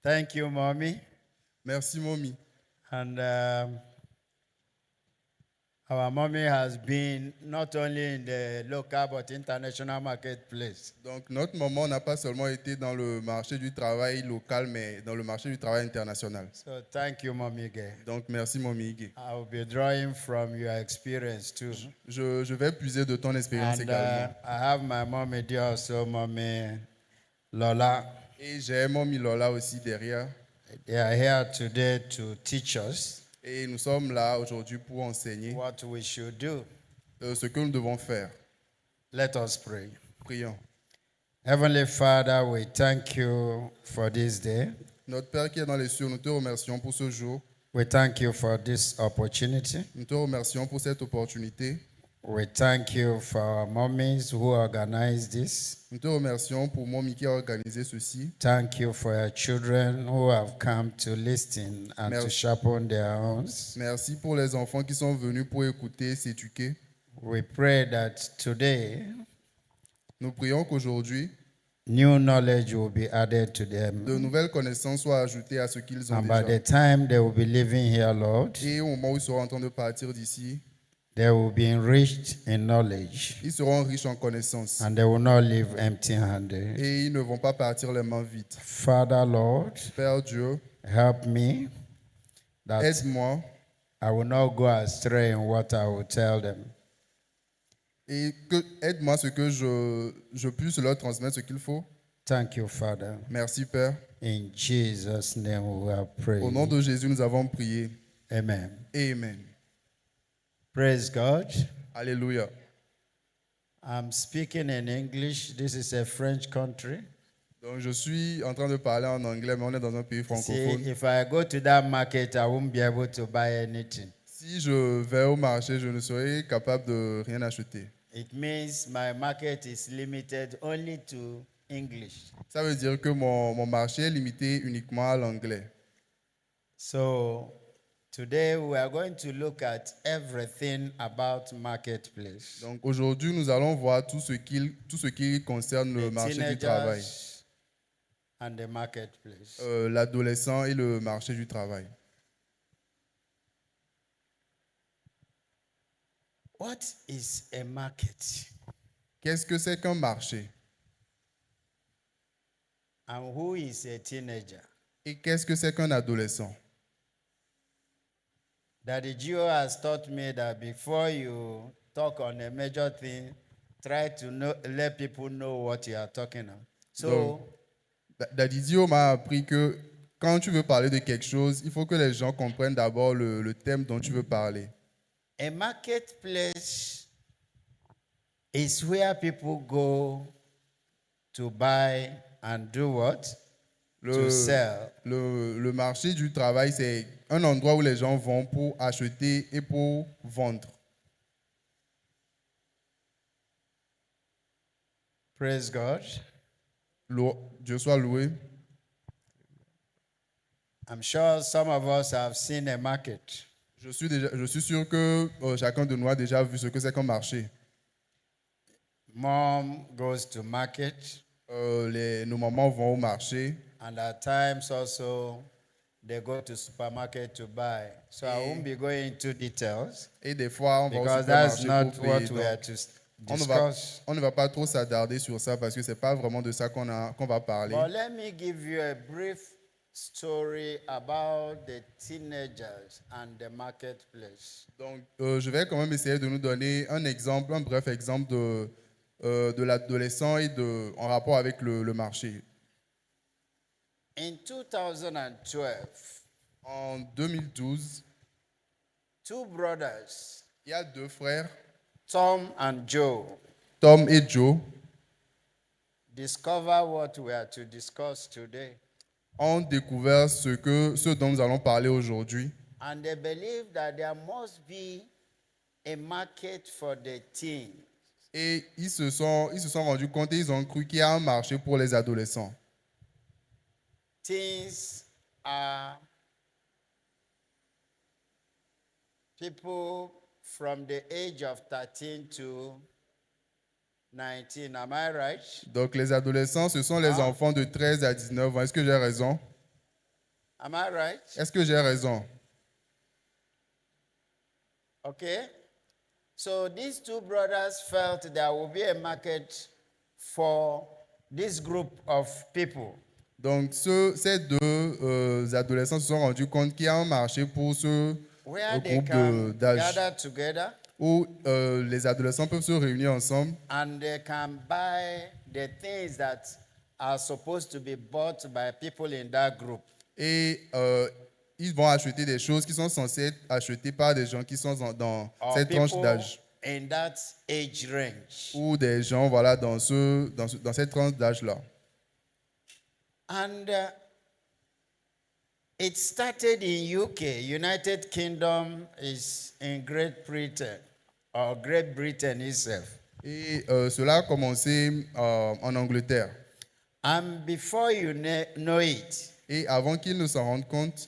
Thank you, Mommy. Merci, Mommy. And our mommy has been not only in the local but international marketplace. Donc, notre maman n'a pas seulement été dans le marché du travail local, mais dans le marché du travail international. So thank you, Mommy Gay. Donc, merci, Mommy Iggy. I will be drawing from your experience too. Je vais puiser de ton expérience And également. I have my mommy there also, Mommy Lola. Et j'ai Mommy Lola aussi derrière. They are here today to teach us Et nous sommes là aujourd'hui pour enseigner what we should do. ce que nous devons faire. Let us pray. Prions. Heavenly Father, we thank you for this day. Notre Père qui est dans les cieux, nous te remercions pour ce jour. We thank you for this opportunity. Nous te remercions pour cette opportunité. We thank you for our mommies who organized this. Nous te remercions pour Mommy qui a organisé ceci. Thank you for your children who have come to listen and to Merci. sharpen their own. Merci pour les enfants qui sont venus pour écouter, s'éduquer. We pray that today Nous prions qu'aujourd'hui, new knowledge will be added to de them. nouvelles connaissances soient ajoutées à ce qu'ils ont And by déjà. the time they will be living here, Lord, Et au moment où ils seront en train de partir d'ici, they will be enriched in knowledge ils seront riches en connaissances. and they will not live empty-handed. Et ils ne vont pas partir les mains vides. Father, Lord, Père Dieu, help me that aide-moi I will not go astray in what I will tell them. et aide-moi ce que je puisse leur transmettre ce qu'il faut. Thank you, Father. Merci Père. In Jesus' name we have prayed. Au nom de Jésus, nous avons prié. Amen. Amen. Praise God. Alléluia. I'm speaking in English. This is a French country. Donc je suis en train de parler en anglais, mais on est dans un pays See, francophone. if I go to that market, I won't be able to buy anything. Si je vais au marché, je ne serai capable de rien acheter. It means my market is limited only to English. Ça veut dire que mon marché est limité uniquement à l'anglais. So today we are going to look at everything about marketplace. Donc aujourd'hui, nous allons voir tout ce qui concerne le The marché du travail, teenagers and the marketplace. l'adolescent et le marché du travail. What is a market? Qu'est-ce que c'est qu'un marché? And who is a teenager? Et qu'est-ce que c'est qu'un adolescent? Daddy Gio has taught me that before you talk on a major thing, try to let people know what you are talking on. So, Daddy Dio m'a appris que quand tu veux parler de quelque chose, il faut que les gens comprennent d'abord le thème dont tu veux parler. a marketplace is where people go to buy and do what? To sell. Le marché du travail, c'est un endroit où les gens vont pour acheter et pour vendre. Praise God. Dieu soit loué. I'm sure some of us have seen a market. Je suis sûr que chacun de nous a déjà vu ce que c'est qu'un marché. Mom goes to market, Nos mamans vont au marché and at times also they go to supermarket to buy. So I won't be going into details et des fois on va au because that's supermarché not pour what payer. we are Donc, to on discuss. ne va pas trop s'attarder sur ça parce que c'est pas vraiment de ça qu'on va parler. But let me give you a brief story about the teenagers and the marketplace. Donc, je vais quand même essayer de nous donner un bref exemple de l'adolescent et en rapport avec le marché. In 2012, En 2012, two brothers, il y a deux frères, Tom and Joe, Tom et Joe, discover what we are to discuss today. ont découvert ce dont nous allons parler aujourd'hui. And they believe that there must be a market for the teens. Et ils se sont rendus compte et ils ont cru qu'il y a un marché pour les adolescents. Teens are people from the age of 13 to 19. Am I right? Donc les adolescents, ce sont les enfants de 13 à 19 ans. Est-ce que j'ai raison? Am I right? Est-ce que j'ai raison? Okay. So these two brothers felt there will be a market for this group of people. Donc, ces deux adolescents se sont rendus compte qu'il y a un marché pour ce Where they groupe can d'âge gather together où les adolescents peuvent se réunir ensemble and they can buy the things that are supposed to be bought by people in that group. et ils vont acheter des choses qui sont censées être achetées par des gens qui sont dans Or cette tranche people d'âge in that age range. ou des gens voilà, dans cette tranche d'âge-là. And it started in UK. United Kingdom is in Great Britain, or Great Britain itself. Et cela a commencé en Angleterre. And before you know it, Et avant qu'ils ne s'en rendent compte,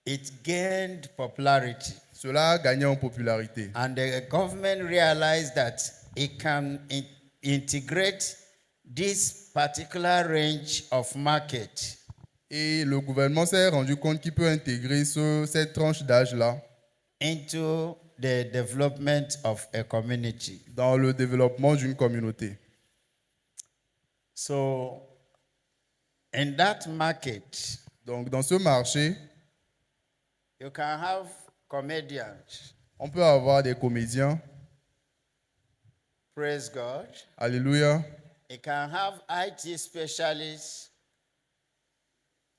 it gained popularity. cela a gagné en popularité. And the government realized that it can integrate this particular range of market Et le gouvernement s'est rendu compte qu'il peut intégrer cette tranche d'âge-là into the development of a community. dans le développement d'une communauté. So, in that market, Donc, dans ce marché, you can have comedians. on peut avoir des comédiens. Praise God. Alléluia. You can have IT specialists.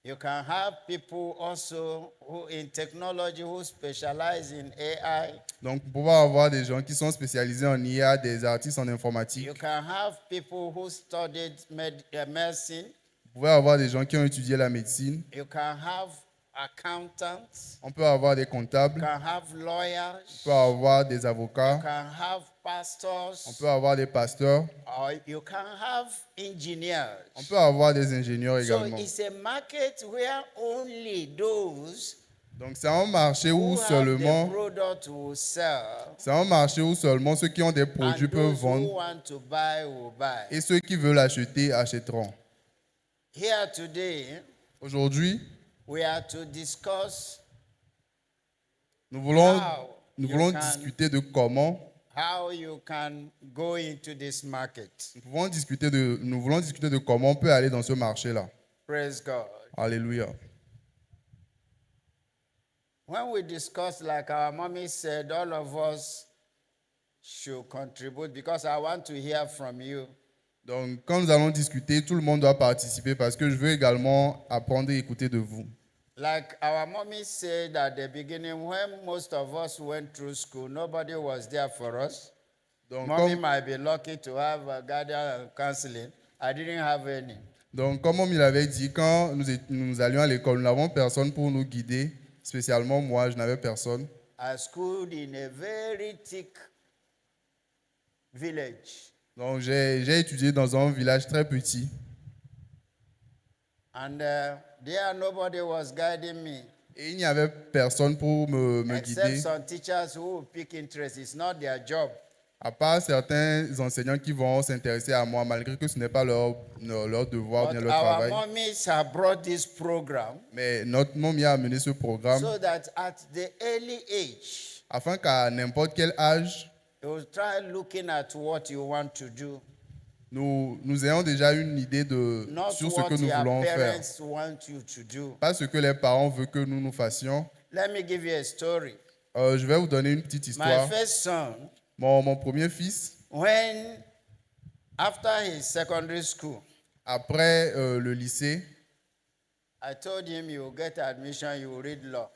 You can have people also who in technology who specialize in AI. Donc, pour pouvoir avoir des gens qui sont spécialisés en IA, des artistes en informatique. You can have people who studied medicine. Vous pouvez avoir des gens qui ont étudié la médecine. You can have accountants. On peut avoir des You comptables. can have On lawyers. peut avoir des You avocats. can have pastors. On peut avoir des pasteurs. Or you can have engineers. On peut avoir des ingénieurs So également. it's a market where only those Donc, c'est un marché who où have the seulement, product will sell, c'est un marché où seulement ceux qui ont des produits and peuvent those who vendre want to buy will buy. et ceux qui veulent acheter achèteront. Here today, Aujourd'hui, we are to discuss nous voulons how you can- discuter de comment how you can go into this market. nous voulons discuter de comment on peut aller dans ce marché-là. Praise God. Alléluia. When we discuss, like our mommy said, all of us should contribute because I want to hear from you. Donc, quand nous allons discuter, tout le monde doit participer parce que je veux également apprendre et écouter de vous. Like our mommy said at the beginning, when most of us went through school, nobody was there for us. Donc, Mommy might be lucky to have a guardian and counseling. I didn't have any. comme on me l'avait dit, quand nous allions à l'école, nous n'avons personne pour nous guider. Spécialement moi, je n'avais personne. I schooled in a very thick village. Donc, j'ai étudié dans un village très petit. And there nobody was guiding me. Et il n'y avait personne pour me Except guider, some teachers who will pick interest. It's not their job. à part certains enseignants qui vont s'intéresser à moi, malgré que ce n'est pas leur devoir, But ni leur our travail. mommies have brought this program Mais notre momie a amené ce programme so that at the early age, afin qu'à n'importe quel âge, you will try looking at what you want to do, nous ayons déjà une idée not sur ce what que nous your voulons faire. parents want you to do. Pas ce que les parents veulent que nous fassions. Let me give you a story. Je vais vous donner une petite My histoire. first son, Mon premier fils, after his secondary school, après le lycée, I told him you will get admission, you will read law.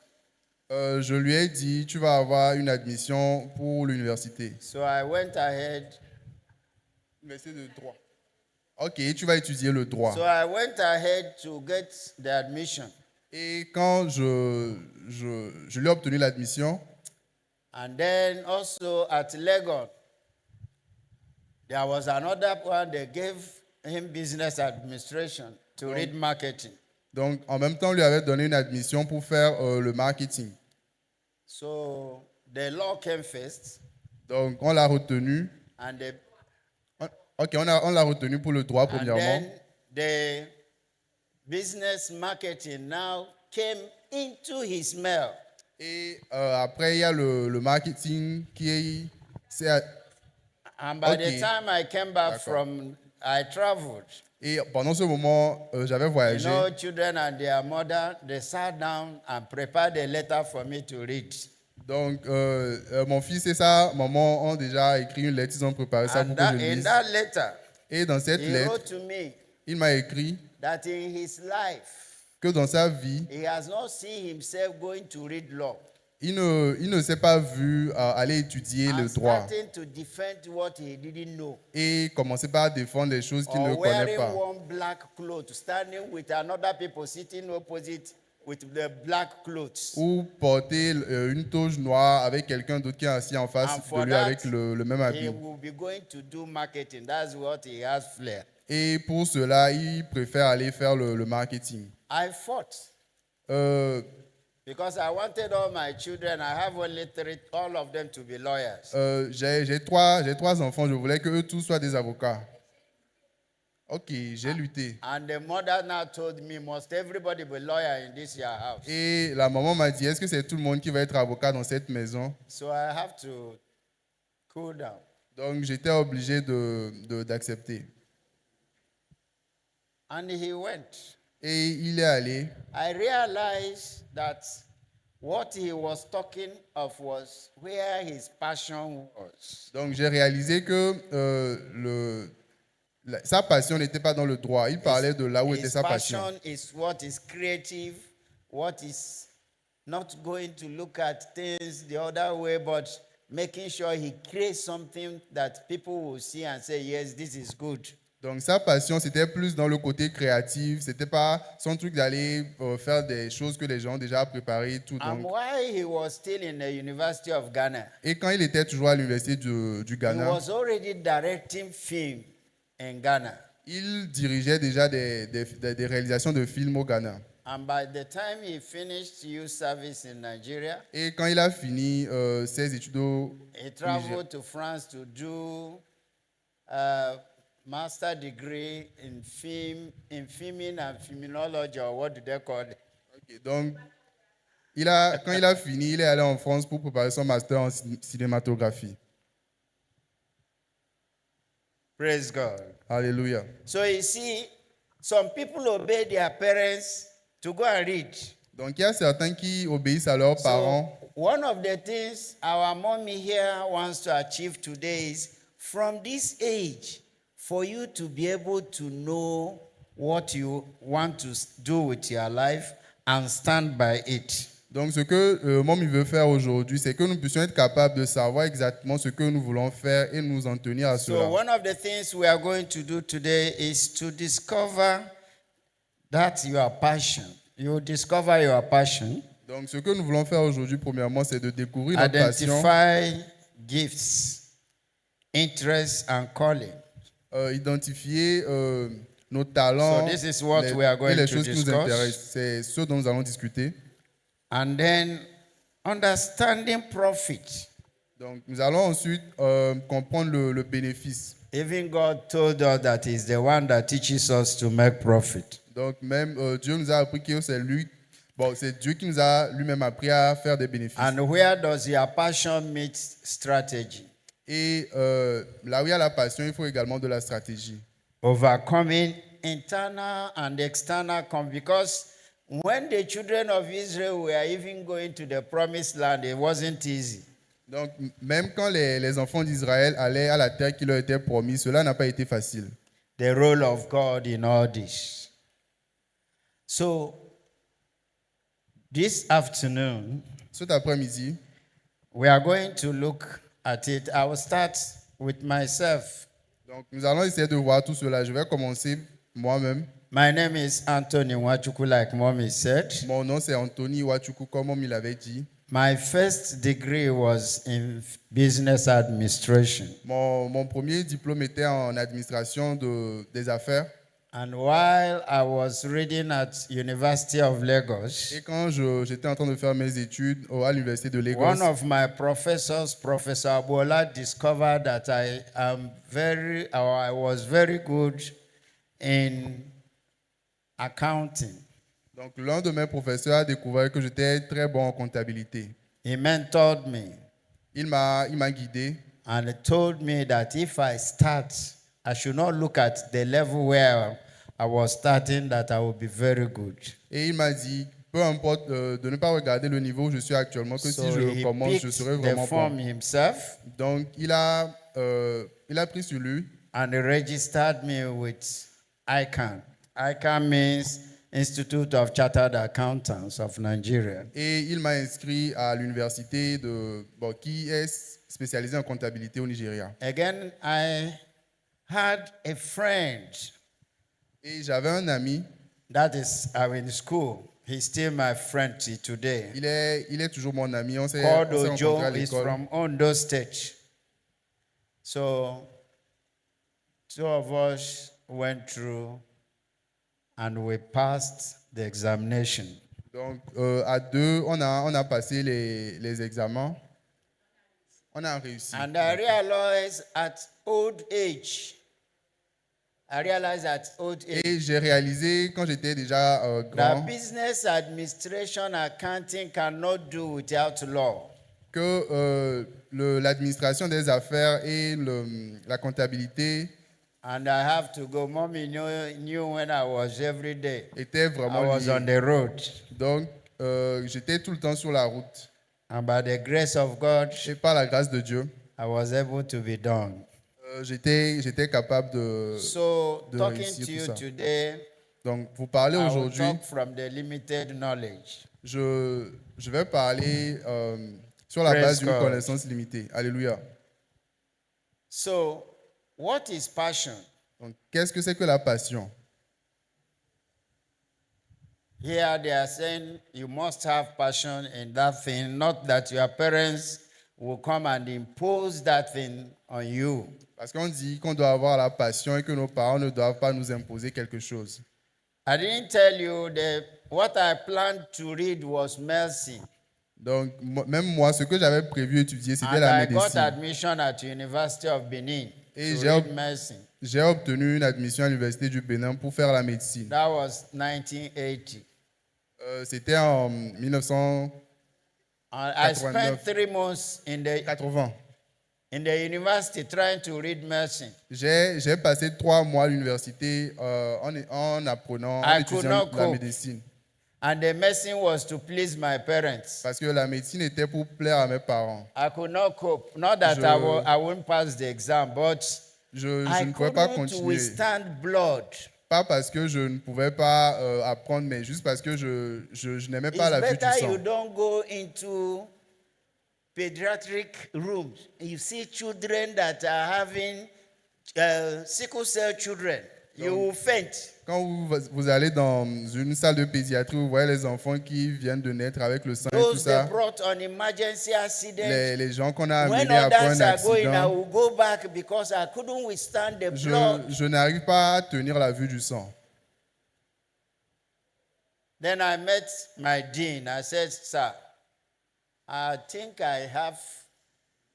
je lui ai dit, tu vas avoir une admission pour l'université. So I went ahead. Université de droit. Ok, tu vas étudier le droit. So I went ahead to get the admission. Et quand je lui ai obtenu l'admission, And then also at Legon, there was another one, they gave him business administration to read marketing. donc en même temps, on lui avait donné une admission pour faire le marketing. So the law came first, Donc on l'a retenu. and Ok, on l'a retenu pour le droit and premièrement. then the business marketing now came into his mail. Et après, il y a le marketing And by the Okay. time I came back D'accord. I traveled. Et pendant ce moment, j'avais You voyagé. know, children and their mother, they sat down and prepared a letter for me to read. Donc, mon fils et sa maman ont déjà écrit une lettre, ils ont préparé ça pour And que je in lise. that letter, Et dans cette he lettre, wrote to me il m'a écrit that in his life, que dans sa vie, he has not seen himself going to read law il ne s'est pas vu aller étudier le and droit starting to defend what he didn't know. et commencer par défendre les choses qu'il ne Or connaît wearing pas. one black cloth, standing with another people sitting opposite with the black clothes. Ou porter une toge noire avec quelqu'un d'autre qui est assis en And face for de lui that, avec le même he habit. will be going to do marketing. That's what he has flair. Et pour cela, il préfère aller faire le marketing. I fought Euh, because I wanted all my children. I have only three, all of them to be lawyers. j'ai trois enfants, je voulais que eux tous soient des avocats. Ok, j'ai lutté. And the mother now told me, must everybody be lawyer in this your house? Et la maman m'a dit, est-ce que c'est tout le monde qui va être avocat dans cette maison? So I have to cool down. Donc j'étais obligé d'accepter. And he went. Et il est allé. I realized that what he was talking of was where his passion was. Donc j'ai réalisé que sa passion n'était pas dans le droit. Il parlait de là où était His sa passion. passion is what is creative, what is not going to look at things the other way, but making sure he creates something that people will see and say, yes, this is good. Donc sa passion, c'était plus dans le côté créatif. C'était pas son truc d'aller faire des choses que les gens ont déjà préparées. Tout, And donc. while he was still in the University of Ghana, Et quand il était toujours à l'université du he Ghana, was already directing film in Ghana. il dirigeait déjà des réalisations de films au Ghana. And by the time he finished youth service in Nigeria, Et quand il a fini ses études au he traveled to France to do a master degree in filming and filmology, or what do they call it? Ok, donc, quand il a fini, il est allé en France pour préparer son master en cinématographie. Praise God. Alléluia. So you see, some people obey their parents to go and read. Donc, il y a certains qui obéissent à leurs parents. So one of the things our mommy here wants to achieve today is from this age, for you to be able to know what you want to do with your life and stand by it. Donc, ce que Mommy veut faire aujourd'hui, c'est que nous puissions être capables de savoir exactement ce que nous voulons faire et nous en tenir à So cela. one of the things we are going to do today is to discover that your passion. You discover your passion. Donc, ce que nous voulons faire aujourd'hui, premièrement, c'est de découvrir notre passion, Identify gifts, interests, and calling. Identifier nos talents So this is what we are going et les to choses qui nous discuss. intéressent. C'est ce dont nous allons discuter. And then understanding profit. Donc, nous allons ensuite comprendre le bénéfice. Even God told us that He's the one that teaches us to make profit. Donc, même Dieu nous a appris que c'est lui. Bon, c'est Dieu qui nous a lui-même appris à faire des bénéfices. And where does your passion meet strategy? Et là où il y a la passion, il faut également de la stratégie. Overcoming internal and external because when the children of Israel were even going to the promised land, it wasn't easy. Donc, même quand les enfants d'Israël allaient à la terre qui leur était promise, cela n'a pas été facile. The role of God in all this. So, this afternoon, Cet après-midi, we are going to look at it. I will start with myself. donc nous allons essayer de voir tout cela. Je vais commencer moi-même. My name is Anthony Wachuku, like Mommy said. Mon nom c'est Anthony Wachuku, comme il l'avait dit. My first degree was in business administration. Mon premier diplôme était en administration des affaires. And while I was reading at University of Lagos, Et quand j'étais en train de faire mes études à l'université de Lagos, one of my professors, Professor Abola, discovered that I was very good in accounting. Donc, l'un de mes professeurs a découvert que j'étais très bon en comptabilité. He mentored me Il m'a guidé and he told me that if I start, I should not look at the level where I was starting, that I will be very good. et il m'a dit, peu importe, de ne pas regarder le niveau où je suis actuellement, que si So je he commence, je picked serai the vraiment form bon. himself Donc, il a pris sur lui and he registered me with ICANN. ICANN means Institute of Chartered Accountants of Nigeria. et il m'a inscrit à l'université qui est spécialisée en comptabilité au Nigeria. Again, I had a friend Et j'avais un ami, that is in school. He's still my friend till today. il est toujours mon ami, on s'est Called rencontrés à Ojo, is l'école. from Ondo State. So, two of us went through and we passed the examination. Donc, à deux, on a passé les examens. On a réussi. And I realized at old age, Et j'ai réalisé quand j'étais déjà that grand business administration accounting cannot do without law. que l'administration des affaires et la comptabilité And I have to go. Mommy knew when I was every day. étaient I vraiment was on liés. the road. Donc, j'étais tout le temps sur la route. And by the grace of God, Et par la grâce de Dieu, I was able to be done. j'étais capable de Talking réussir to tout you ça. today, Donc, vous parlez I will aujourd'hui, talk from the limited knowledge. je vais parler sur la Praise base d'une God. connaissance limitée. Alléluia. So, what is passion? Donc, qu'est-ce que c'est que la passion? Here they are saying you must have passion in that thing, not that your parents will come and impose that thing on you. Parce qu'on dit qu'on doit avoir la passion et que nos parents ne doivent pas nous imposer quelque chose. I didn't tell you that what I planned to read was mercy. Donc, même moi, ce que j'avais prévu étudier, c'était And la I got médecine. admission at University of Benin Et to j'ai read medicine. J'ai obtenu une admission à l'Université du Bénin pour faire la médecine. That was 1980. C'était en 1980. I spent 3 months in the university trying to read medicine. J'ai passé 3 mois à l'université en apprenant, en I could étudiant not la cope. médecine. And the medicine was to please my parents. Parce que la médecine était pour plaire à mes parents. I could not cope. Not that I wouldn't pass the exam, but Je I ne pouvais pas couldn't continuer. withstand blood. Pas parce que je ne pouvais pas apprendre, mais juste parce que je n'aimais pas It's la vue du better you sang. don't go into pediatric rooms. You see children that are having sickle cell children. You will faint. Quand vous allez dans une salle de pédiatrie, vous voyez les enfants qui viennent de naître avec le sang et tout Those they ça. brought on emergency accident. Les gens qu'on a When amenés après others un are going, I accident, will go back because I couldn't withstand the blood. je n'arrive pas à tenir la vue du sang. Then I met my dean. I said, "Sir, I think I have."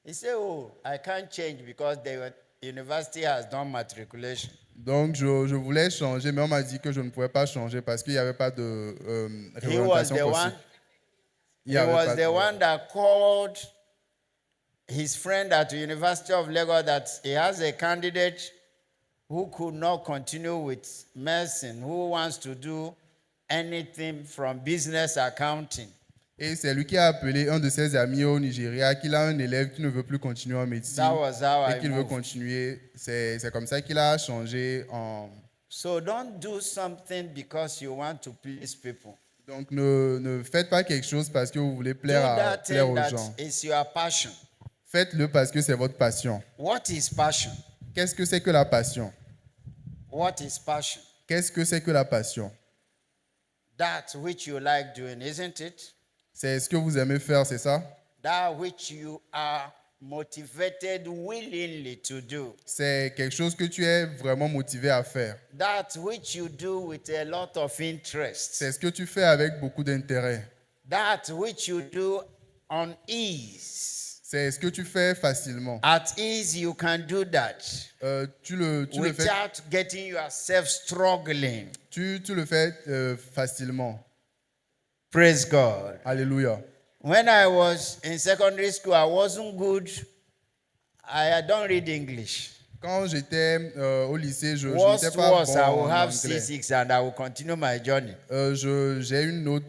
He said, "Oh, I can't change because the university has done matriculation." Donc, je voulais changer, mais on m'a dit que je ne pouvais pas changer parce qu'il n'y avait pas de He was réorientation the one. possible. Il y He avait was pas the de- one that called his friend at the University of Lagos that he has a candidate who could not continue with medicine, who wants to do anything from business accounting. Et c'est lui qui a appelé un de ses amis au Nigeria, qu'il a un élève qui ne veut plus continuer en médecine That was how et I qu'il veut moved. continuer. C'est comme ça qu'il a changé en... So don't do something because you want to please people. Donc, ne faites pas quelque chose parce que vous voulez Do plaire that plaire thing aux that gens. is your passion. Faites-le parce que c'est votre passion. What is passion? Qu'est-ce que c'est que la passion? What is passion? Qu'est-ce que c'est que la passion? That which you like doing, isn't it? C'est ce que vous aimez faire, c'est ça? That which you are motivated willingly to do. C'est quelque chose que tu es vraiment motivé à faire. That which you do with a lot of interest. C'est ce que tu fais avec beaucoup d'intérêt. That which you do on ease. C'est ce que tu fais facilement. At ease, you can do that Tu le fais, without getting yourself struggling. tu le fais facilement. Praise God. Alléluia. When I was in secondary school, I wasn't good. I don't read English. Quand j'étais au lycée, je n'étais Worst, pas bon I will en have anglais. C6 and I will continue my journey. J'ai une note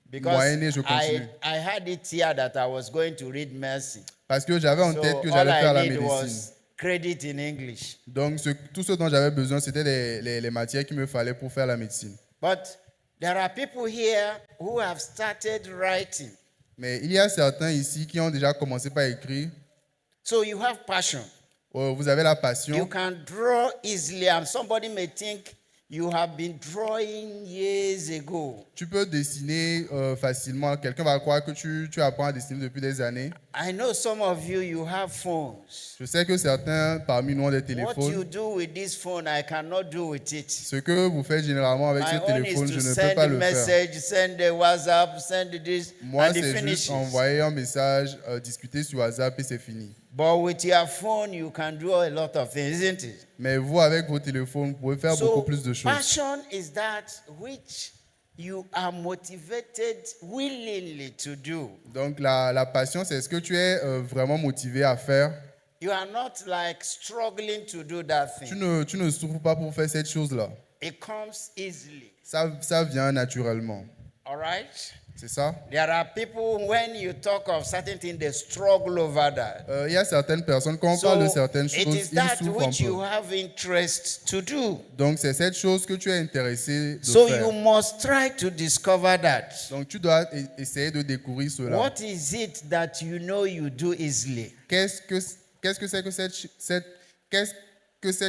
Because moyenne et je continue. I had it here that I was going to read medicine. Parce que j'avais en So tête que all j'allais faire la I need médecine. was credit in English. Donc, tout ce dont j'avais besoin, c'était les matières qu'il me fallait pour faire la médecine. But there are people here who have started writing. Mais il y a certains ici qui ont déjà commencé par écrire. So you have passion. Vous avez la You passion. can draw easily, and somebody may think you have been drawing years ago. Tu peux dessiner facilement. Quelqu'un va croire que tu apprends à dessiner depuis des années. I know some of you, you have phones. Je sais que certains parmi nous ont des What you téléphones. do with this phone, I cannot do with it. Ce que vous faites généralement avec My ce own téléphone, is je to ne peux send pas a le faire. message, send a WhatsApp, send this, Moi, and it c'est juste finishes. envoyer un message, discuter sur WhatsApp et c'est fini. But with your phone, you can do a lot of things, isn't it? Mais vous, avec vos téléphones, vous pouvez faire beaucoup plus de choses. Passion is that which you are motivated willingly to do. Donc, la passion, c'est ce que tu es vraiment motivé à faire. You are not like struggling to do that Tu thing. ne souffres pas pour faire cette chose-là. It comes easily. Ça vient naturellement. All right? C'est ça? There are people, when you talk of certain things, they struggle over that. Il y a certaines personnes, quand on parle de certaines it choses, is ils that souffrent un which you peu. have interest to do. Donc, c'est cette chose que tu es intéressé de So faire. you must try to discover that. Donc, tu dois essayer de découvrir cela. What is it that you know you do easily? Qu'est-ce que c'est que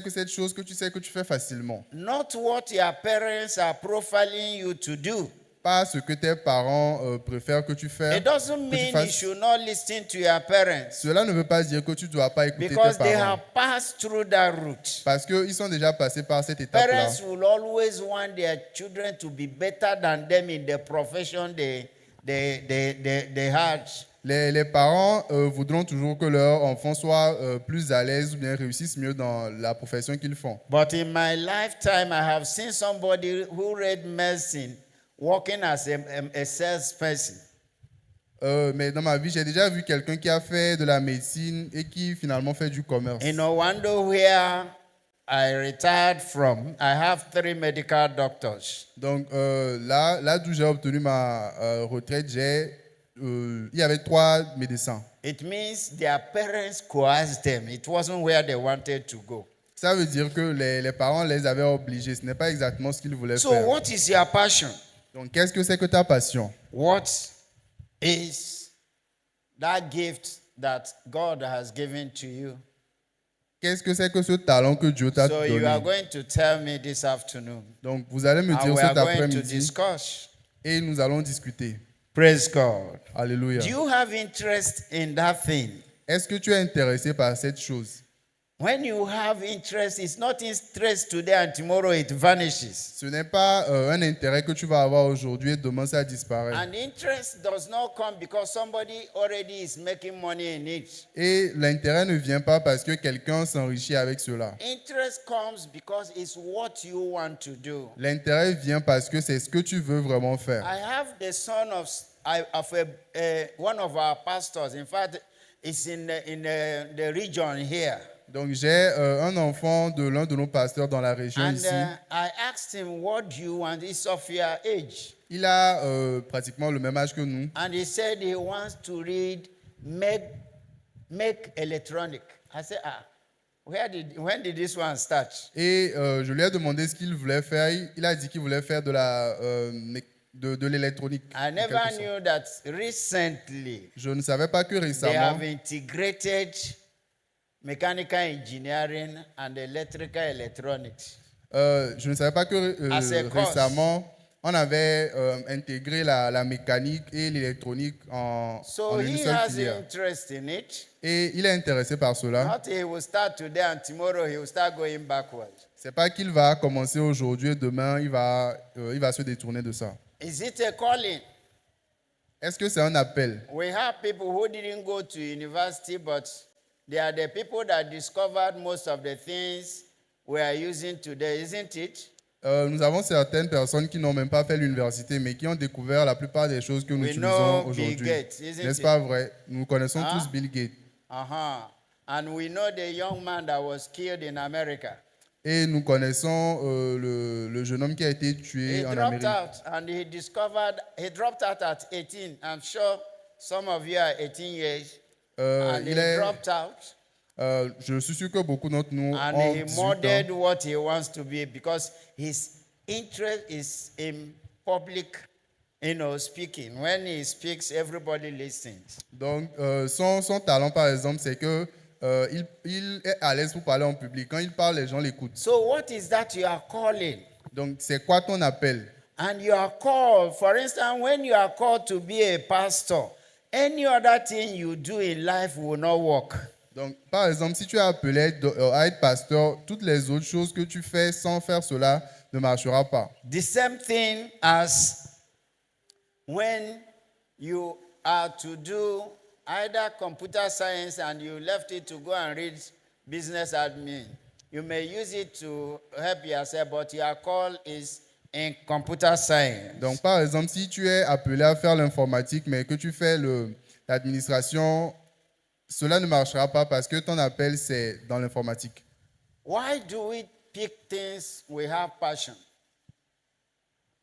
cette chose que tu sais que tu fais facilement? Not what your parents are profiling you to do. Pas ce que tes parents préfèrent que tu fasses. It doesn't mean you fasses. should not listen to your parents Cela ne veut pas dire que tu ne dois pas écouter because tes they parents. have passed through that route. Parce qu'ils sont déjà passés par cette étape-là. Parents will always want their children to be better than them in the profession they had. Les parents voudront toujours que leur enfant soit plus à l'aise ou bien réussisse mieux dans la profession qu'ils font. But in my lifetime, I have seen somebody who read medicine working as a salesperson. Mais dans ma vie, j'ai déjà vu quelqu'un qui a fait de la médecine et qui finalement fait du commerce. In Owando, where I retired from, I have 3 medical doctors. Donc là d'où j'ai obtenu ma retraite, il y avait 3 médecins. It means their parents coerced them. It wasn't where they wanted to go. Ça veut dire que les parents les avaient obligés. Ce n'est pas exactement ce qu'ils voulaient So, faire. what is your passion? Donc, qu'est-ce que c'est que ta passion? What is that gift that God has given to you? Qu'est-ce que c'est que ce talent que Dieu t'a So, you are donné? going to tell me this afternoon. Donc, vous allez me And dire we are cet going to après-midi discuss. et nous allons discuter. Praise God. Alléluia. Do you have interest in that thing? Est-ce que tu es intéressé par cette chose? When you have interest, it's not interest today and tomorrow it vanishes. Ce n'est pas un intérêt que tu vas avoir aujourd'hui et demain ça disparaît. And interest does not come because somebody already is making money in it. Et l'intérêt ne vient pas parce que quelqu'un s'enrichit avec cela. Interest comes because it's what you want to do. L'intérêt vient parce que c'est ce que tu veux vraiment faire. I have the son of one of our pastors. In fact, it's in the region here. Donc j'ai un enfant de l'un de nos pasteurs dans la région And ici. I asked him, what do you want? He's of your age. Il a pratiquement le même âge que nous. And he said he wants to read make electronic. I said, when did this one start? Et je lui ai demandé ce qu'il voulait faire. Il a dit qu'il voulait faire de l'électronique. I en never quelque sorte. knew that recently Je ne savais pas que they récemment, have integrated mechanical engineering and electrical electronics. je ne savais pas que As a course. récemment, on avait intégré la mécanique et l'électronique en So une he seule has filière. interest in it. Et il est intéressé par cela. Not he will start today and tomorrow he will start going backwards. C'est pas qu'il va commencer aujourd'hui et demain, il va se détourner de ça. Is it a calling? Est-ce que c'est un appel? We have people who didn't go to university, but they are the people that discovered most of the things we are using today, isn't it? Nous avons certaines personnes qui n'ont même pas fait l'université, mais qui ont découvert la plupart des choses que nous We utilisons know Bill aujourd'hui. Gates, isn't N'est-ce it? pas vrai? Nous connaissons Hein? tous Bill Gates. And we know the young man that was killed in America. Et nous connaissons le jeune homme qui a été He tué en dropped Amérique. out and he dropped out at 18. I'm sure some of you are 18 years. And he dropped out Je suis sûr que beaucoup d'entre nous and ont he 18 modeled ans. what he wants to be because his interest is in public, speaking. When he speaks, everybody listens. Donc, son talent, par exemple, c'est que il est à l'aise pour parler en public. Quand il parle, les gens l'écoutent. So what is that you are calling? Donc, c'est quoi ton appel? And you are called, for instance, when you are called to be a pastor, any other thing you do in life will not work. Donc, par exemple, si tu es appelé à être pasteur, toutes les autres choses que tu fais sans faire cela ne marchera pas. The same thing as when you are to do either computer science and you left it to go and read business admin. You may use it to help yourself, but your call is in computer science. Donc, par exemple, si tu es appelé à faire l'informatique, mais que tu fais l'administration, cela ne marchera pas parce que ton appel, c'est dans l'informatique. Why do we pick things we have passion?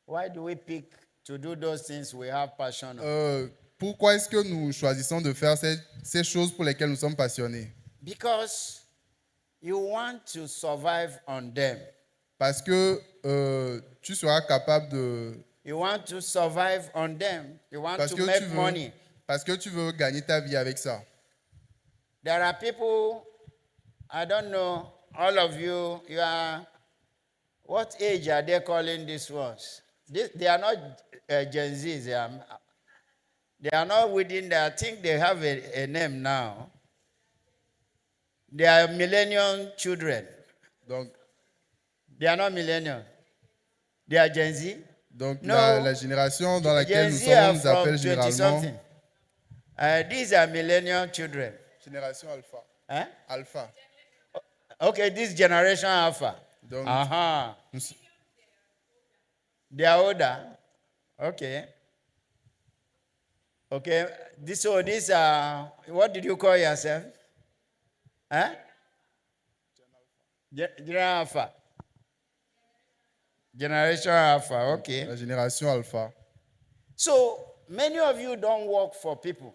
Why do we pick to do those things we have passion on? Pourquoi est-ce que nous choisissons de faire ces choses pour lesquelles nous sommes passionnés? Because you want to survive on them. Parce que tu seras capable de... You want to survive on them. You want Parce to que make money. parce que tu veux gagner ta vie avec ça. There are people, I don't know, all of you, you are, what age are they calling these ones? They are not Gen Zs. They are not within there. I think they have a name now. They are millennium children. Donc, They are not millennium. They are Gen Z. donc No. la génération dans laquelle Gen nous Z sommes, are on nous from appelle 20 généralement something. These are millennium children. génération alpha. Huh? Alpha. Okay, this generation alpha. Donc, nous- They are older. Okay. Okay. These are, what did you call yourself? Huh? General Alpha. Generation Alpha. Okay. la génération alpha. So many of you don't work for people.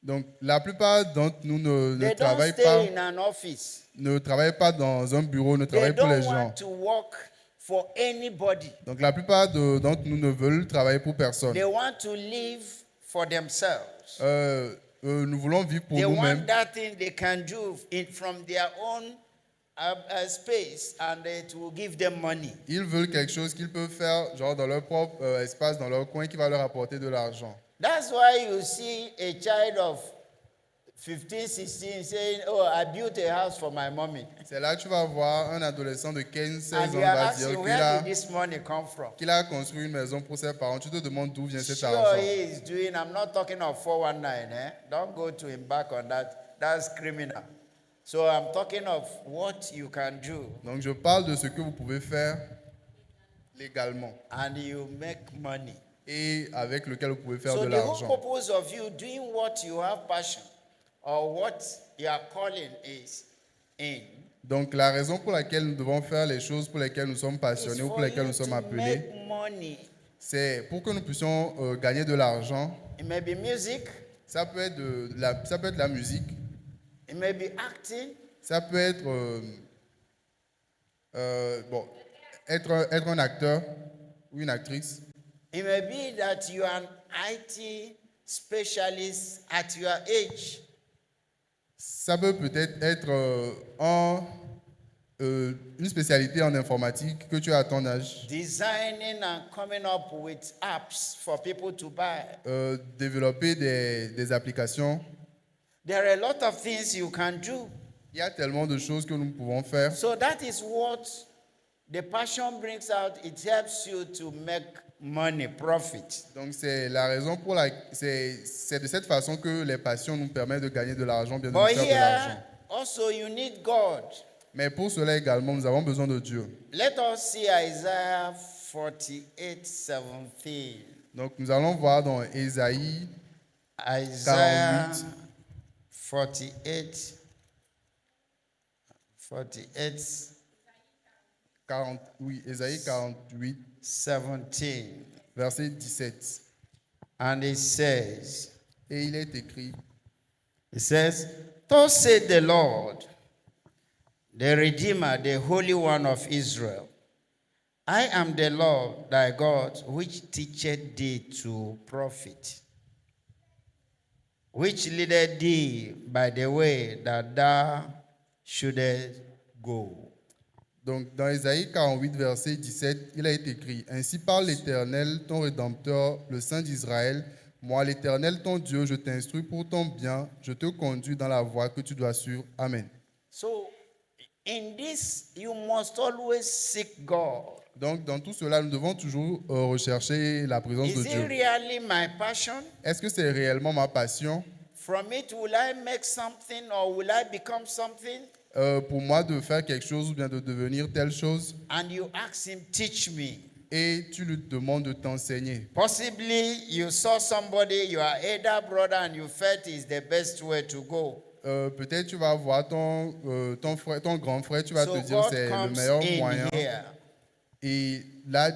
Donc, la plupart d'entre nous ne They don't travaillent stay pas, in an office. ne travaillent pas dans un bureau, ne They travaillent pour les don't gens. want to work for anybody. Donc, la plupart d'entre nous ne veulent travailler pour personne. They want to live for themselves. Nous voulons vivre pour They nous-mêmes. want that thing they can do from their own space, and it will give them money. Ils veulent quelque chose qu'ils peuvent faire, genre dans leur propre espace, dans leur coin, qui va leur apporter de l'argent. That's why you see a child of 15, 16 saying, "Oh, I built a house for my mommy." C'est là que tu vas voir un adolescent de 15, 16 And ans you va are dire asking, qu'il where a, did this money come from? qu'il a construit une maison pour ses parents. Tu te demandes d'où vient cet Sure, argent. he is doing. I'm not talking of 419. Don't go to him back on that. That's criminal. So I'm talking of what you can do, Donc je parle de ce que vous pouvez faire légalement and you make money. et avec lequel vous pouvez faire So de the whole l'argent. purpose of you doing what you have passion or what your calling is in Donc la raison pour laquelle nous devons faire les choses pour lesquelles nous sommes is passionnés ou pour for lesquelles you nous sommes to appelés, make money. c'est pour que nous puissions gagner de l'argent. It may be music, Ça peut être ça peut être la musique, it may be acting, ça peut être bon, être un acteur ou une actrice. it may be that you are an IT specialist at your age. Ça peut peut-être être une spécialité en informatique que tu as à ton âge. Designing and coming up with apps for people to buy. Développer des applications. There are a lot of things you can do. Il y a tellement de choses que nous pouvons faire. So that is what the passion brings out. It helps you to make money, profit. Donc c'est la raison pour laquelle c'est de cette façon que les passions nous permettent de gagner de l'argent, bien de nous But faire de l'argent. here, also you need God. Mais pour cela également, nous avons besoin de Dieu. Let us see Isaiah 48:17. Donc nous allons voir dans Ésaïe, Isaiah 48. 48, 40, Ésaïe 48, 17. verset 17. And it says, Et il est écrit, Thus said the Lord, the Redeemer, the Holy One of Israel. I am the Lord thy God, which teacheth thee to profit, which leadeth thee by the way that thou shouldest go. donc dans Ésaïe 48, verset 17, il a été écrit, Ainsi parle l'Éternel, ton Rédempteur, le Saint d'Israël. Moi, l'Éternel, ton Dieu, je t'instruis pour ton bien, je te conduis dans la voie que tu dois suivre. Amen. So, in this, you must always seek God. Donc, dans tout cela, nous devons toujours rechercher la présence de Is it Dieu. really my passion? Est-ce que c'est réellement ma passion From it, will I make something or will I become something? pour moi de faire quelque chose ou bien de devenir telle chose? And you ask him, teach me. Et tu lui demandes de t'enseigner. Possibly you saw somebody, your elder brother, and you felt is the best way to go. Peut-être tu vas voir ton frère, ton grand frère, tu vas So te dire God c'est le comes meilleur in moyen. here. Et là,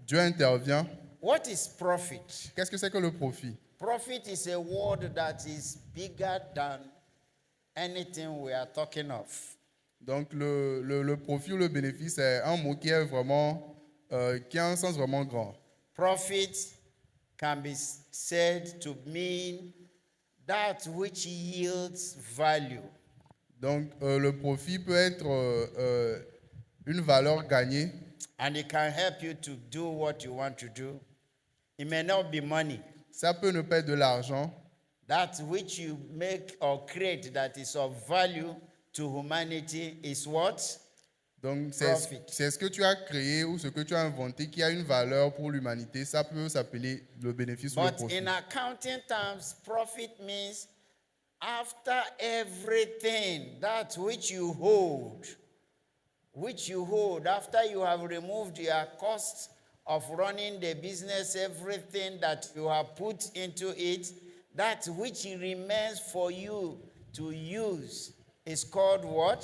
Dieu intervient. What is profit? Qu'est-ce que c'est que le profit? Profit is a word that is bigger than anything we are talking of. Donc le profit ou le bénéfice est un mot qui est vraiment qui a un sens vraiment grand. Profit can be said to mean that which yields value. Donc le profit peut être une valeur gagnée. And it can help you to do what you want to do. It may not be money. Ça peut ne pas être de l'argent. That which you make or create that is of value to humanity is what? Donc Profit. c'est ce que tu as créé ou ce que tu as inventé qui a une valeur pour l'humanité. Ça peut s'appeler le bénéfice ou le But profit. in accounting terms, profit means after everything, that which you hold, after you have removed your cost of running the business, everything that you have put into it, that which remains for you to use is called what?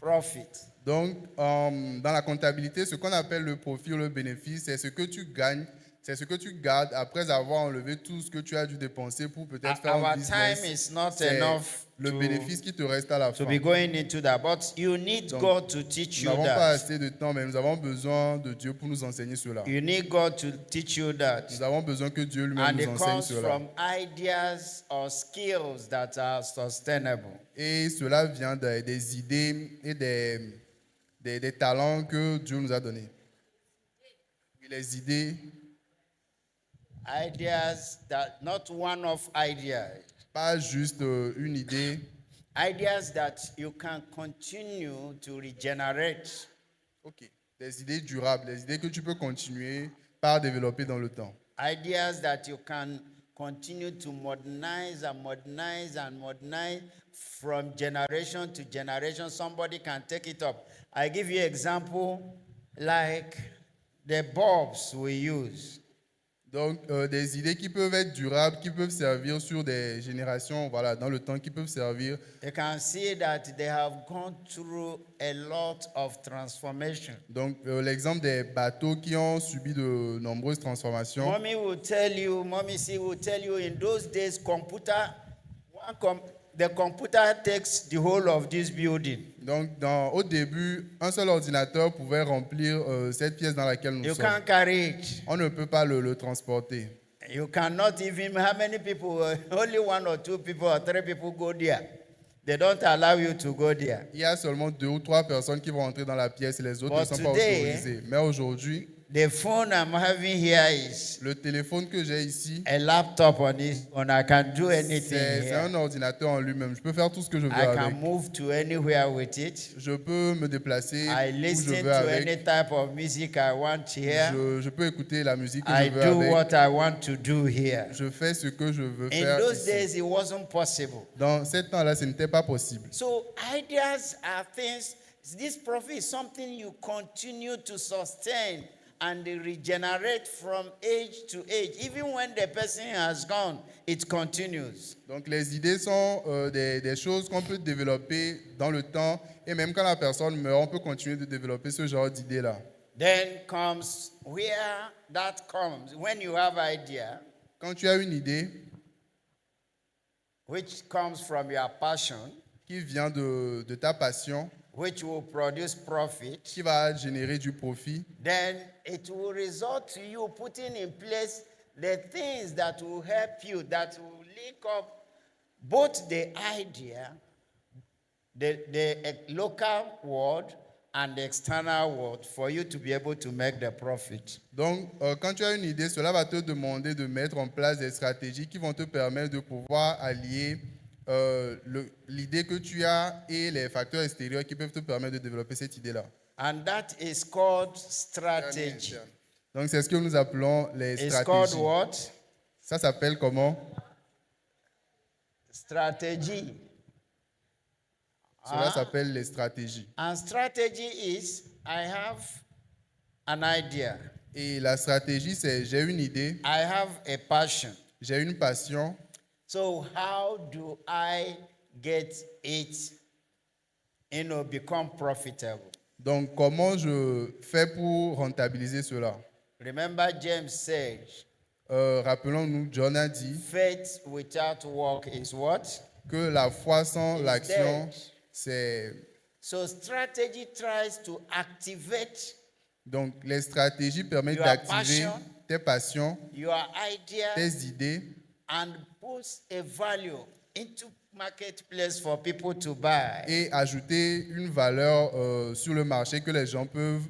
Profit. Donc, dans la comptabilité, ce qu'on appelle le profit ou le bénéfice, c'est ce que tu gagnes, c'est ce que tu gardes après avoir enlevé tout ce que tu as dû dépenser pour peut-être faire un Our time business. is not C'est enough le to, bénéfice qui te reste à la to fin. be going into that, but you need Donc, God to teach Nous you n'avons pas that. assez de temps, mais nous avons besoin de Dieu pour nous enseigner cela. You need God to teach you that. Nous avons besoin que Dieu lui-même And nous it enseigne comes cela. from ideas or skills that are sustainable. Et cela vient des idées et des talents que Dieu nous a donnés. Les idées, Ideas that, not one-off ideas. pas juste une idée. Ideas that you can continue to regenerate. Ok. Des idées durables, des idées que tu peux continuer par développer dans le temps. Ideas that you can continue to modernize and modernize and modernize from generation to generation. Somebody can take it up. I give you example like the bulbs we use. Donc, des idées qui peuvent être durables, qui peuvent servir sur des générations, voilà, dans le temps, qui peuvent servir. You can see that they have gone through a lot of transformation. Donc, l'exemple des bateaux qui ont subi de nombreuses transformations. Mommy C will tell you in those days, the computer takes the whole of this building. Donc, au début, un seul ordinateur pouvait remplir cette pièce dans laquelle nous You sommes. can't carry it. On ne peut pas le transporter. You cannot even, how many people, only one or two people or three people go there. They don't allow you to go there. Il y a seulement 2 ou 3 personnes qui vont entrer dans la pièce et les autres ne But sont pas today, autorisées. Mais aujourd'hui, The phone I'm having here is le téléphone que j'ai ici, a laptop on it, and I can do anything c'est un here. ordinateur en lui-même. Je peux faire tout ce que je veux I avec. can move to anywhere with it. Je peux me déplacer I où je listen veux to avec. any type of music I want here. Je peux écouter la musique que I je veux do avec. what I want to do here. Je fais ce que je veux In faire those ici. days, it wasn't possible. Dans ce temps-là, ce n'était pas possible. So ideas are things this profit is something you continue to sustain and regenerate from age to age. Even when the person has gone, it continues. Donc les idées sont des choses qu'on peut développer dans le temps et même quand la personne meurt, on peut continuer de développer ce genre d'idées-là. Then comes where that comes. When you have idea, Quand tu as une idée which comes from your passion, qui vient de ta passion, which will produce profit, qui va générer du profit, then it will result to you putting in place the things that will help you, that will link up both the idea, the local world, and the external world for you to be able to make the profit. donc quand tu as une idée, cela va te demander de mettre en place des stratégies qui vont te permettre de pouvoir allier l'idée que tu as et les facteurs extérieurs qui peuvent te permettre de développer cette idée-là. And that is called strategy. Donc c'est ce que nous appelons les It's called stratégies. what? Ça s'appelle comment? Strategy. Cela s'appelle les stratégies. And strategy is, I have an idea. Et la stratégie, c'est j'ai une idée, I have a passion. j'ai une passion. So how do I get it, become profitable? Donc comment je fais pour rentabiliser cela? Remember James said, Rappelons-nous, John a dit faith without work is what? que la foi sans Is l'action, dead. c'est... So strategy tries to activate Donc les stratégies permettent Your d'activer passion. tes passions, your idea tes idées and puts a value into marketplace for people to buy. et ajouter une valeur sur le marché que les gens peuvent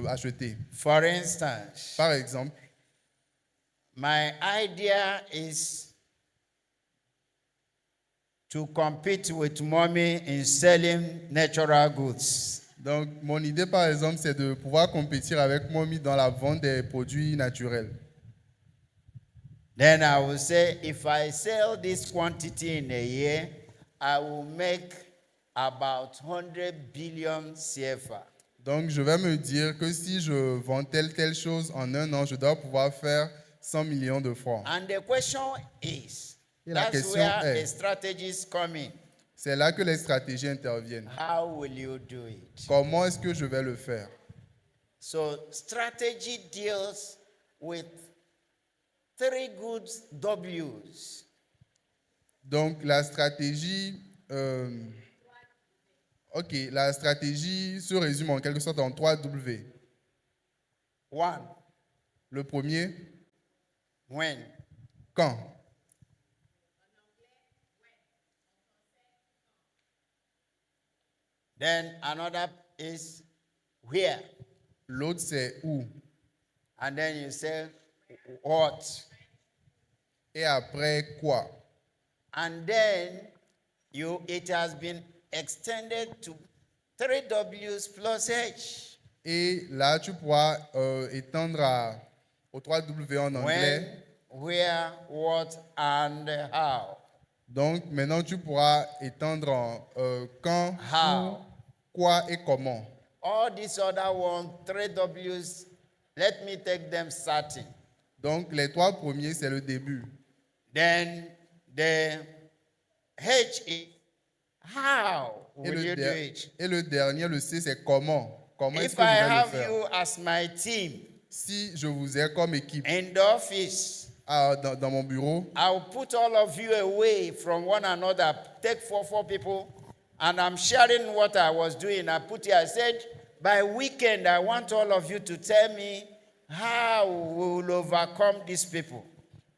acheter. For instance, Par exemple, my idea is to compete with mommy in selling natural goods. donc mon idée par exemple, c'est de pouvoir compétir avec Mommy dans la vente des produits naturels. Then I will say, if I sell this quantity in a year, I will make about 100 billion CFA. Donc je vais me dire que si je vends telle chose en un an, je dois pouvoir faire 100 millions de francs. And the question is, Et la that's question where est- the strategies come in. C'est là que les stratégies interviennent. How will you do it? Comment est-ce que je vais le faire? So strategy deals with 3 good W's. Donc la stratégie, la stratégie se résume en quelque sorte en 3 W. One, Le premier, when. quand. Then another is where. L'autre c'est où. And then you say what. Et après quoi. And then it has been extended to 3 W's plus H. Et là tu pourras étendre aux 3 W en anglais. When, where, what, and how. Donc maintenant tu pourras étendre en quand, How. où, quoi et comment. All these other ones, 3 W's, let me take them starting. Donc les 3 premiers c'est le début. Then the H is how Et will you do le, it? et le dernier, le C, c'est comment. Comment est-ce If que je I vais le have faire? you as my team Si je vous ai comme équipe in the office, dans mon bureau, I'll put all of you away from one another. Take four people, and I'm sharing what I was doing. I put here, I said, by weekend, I want all of you to tell me how we will overcome these people.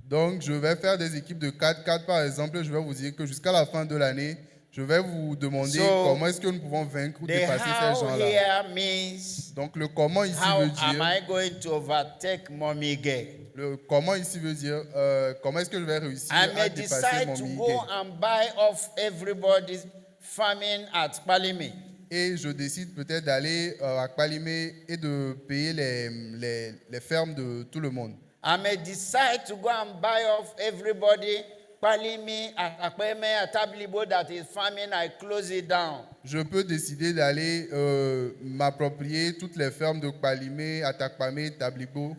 donc je vais faire des équipes de 4-4 par exemple. Je vais vous dire que jusqu'à la fin de l'année, je vais vous demander So, comment est-ce que nous pouvons vaincre ou The dépasser ces how gens-là. here means Donc le comment ici how veut am dire, I going to overtake mommy gay? le comment ici veut dire comment est-ce que je vais réussir I à may dépasser decide mon to mini go and buy off everybody's farming at Palimi. Et je décide peut-être d'aller à Kpalimé et de payer les fermes de tout le monde. I may decide to go and buy off everybody Palimi, Akpeme, Atablibo that is farming, I close it down. Je peux décider d'aller m'approprier toutes les fermes de Kpalimé, Atakpamé, Tablibo.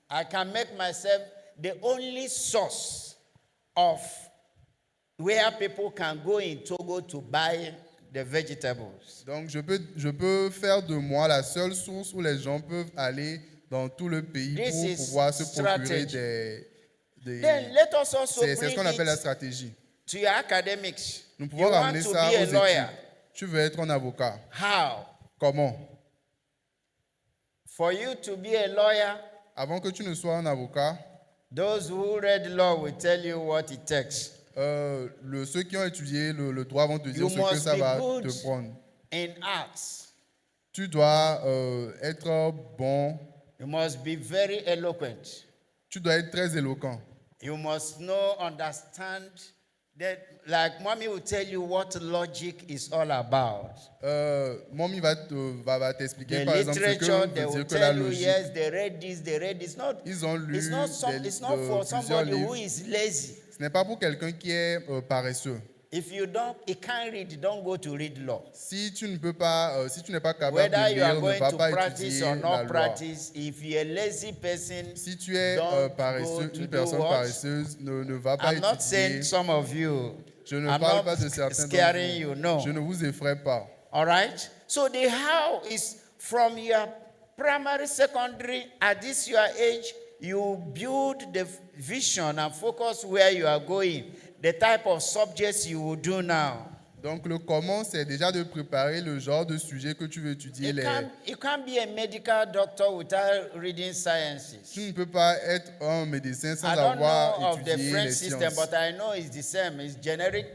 I can make myself the only source of where people can go in Togo to buy the vegetables. Donc, je peux faire de moi la seule source où les gens peuvent aller dans tout le pays This pour is pouvoir se procurer strategy. des Then let us also c'est ce bring qu'on appelle la it stratégie. to your academics. Nous You pouvons want ramener to ça be aux a études. lawyer. Tu veux être un avocat. How? Comment? For you to be a lawyer, Avant que tu ne sois un avocat, those who read law will tell you what it takes. ceux qui ont étudié le droit vont te dire You ce que must ça be va good te prendre. in arts. Tu dois être bon, You must be very eloquent. tu dois être très éloquent. You must understand that, like mommy will tell you what logic is all about. Mommy va t'expliquer The par exemple ce literature, que they veut will dire que la tell you, logique. yes, they read this, they read this. Not, Ils ont lu it's not for plusieurs somebody who livres. is lazy. Ce n'est pas pour quelqu'un qui est paresseux. If you can't read, don't go to read law. Si tu ne peux pas, si tu n'es pas capable Whether de you are lire, ne going va to pas practice étudier or la not loi. practice, if you're a lazy person, Si tu es don't paresseux, go to une do personne what? paresseuse ne va pas I'm not saying étudier. some of you. Je ne I'm parle not pas de certains scaring d'entre you, vous. no. Je ne vous effraie pas. All right? So the how is from your primary, secondary, at this your age, you build the vision and focus where you are going, the type of subjects you will do now. Donc le comment, c'est déjà de préparer le genre de sujet que tu veux étudier. You can't be a medical doctor without reading sciences. Tu ne peux pas être un médecin sans I don't avoir know of the étudié French les system, sciences. but I know it's the same. It's generic.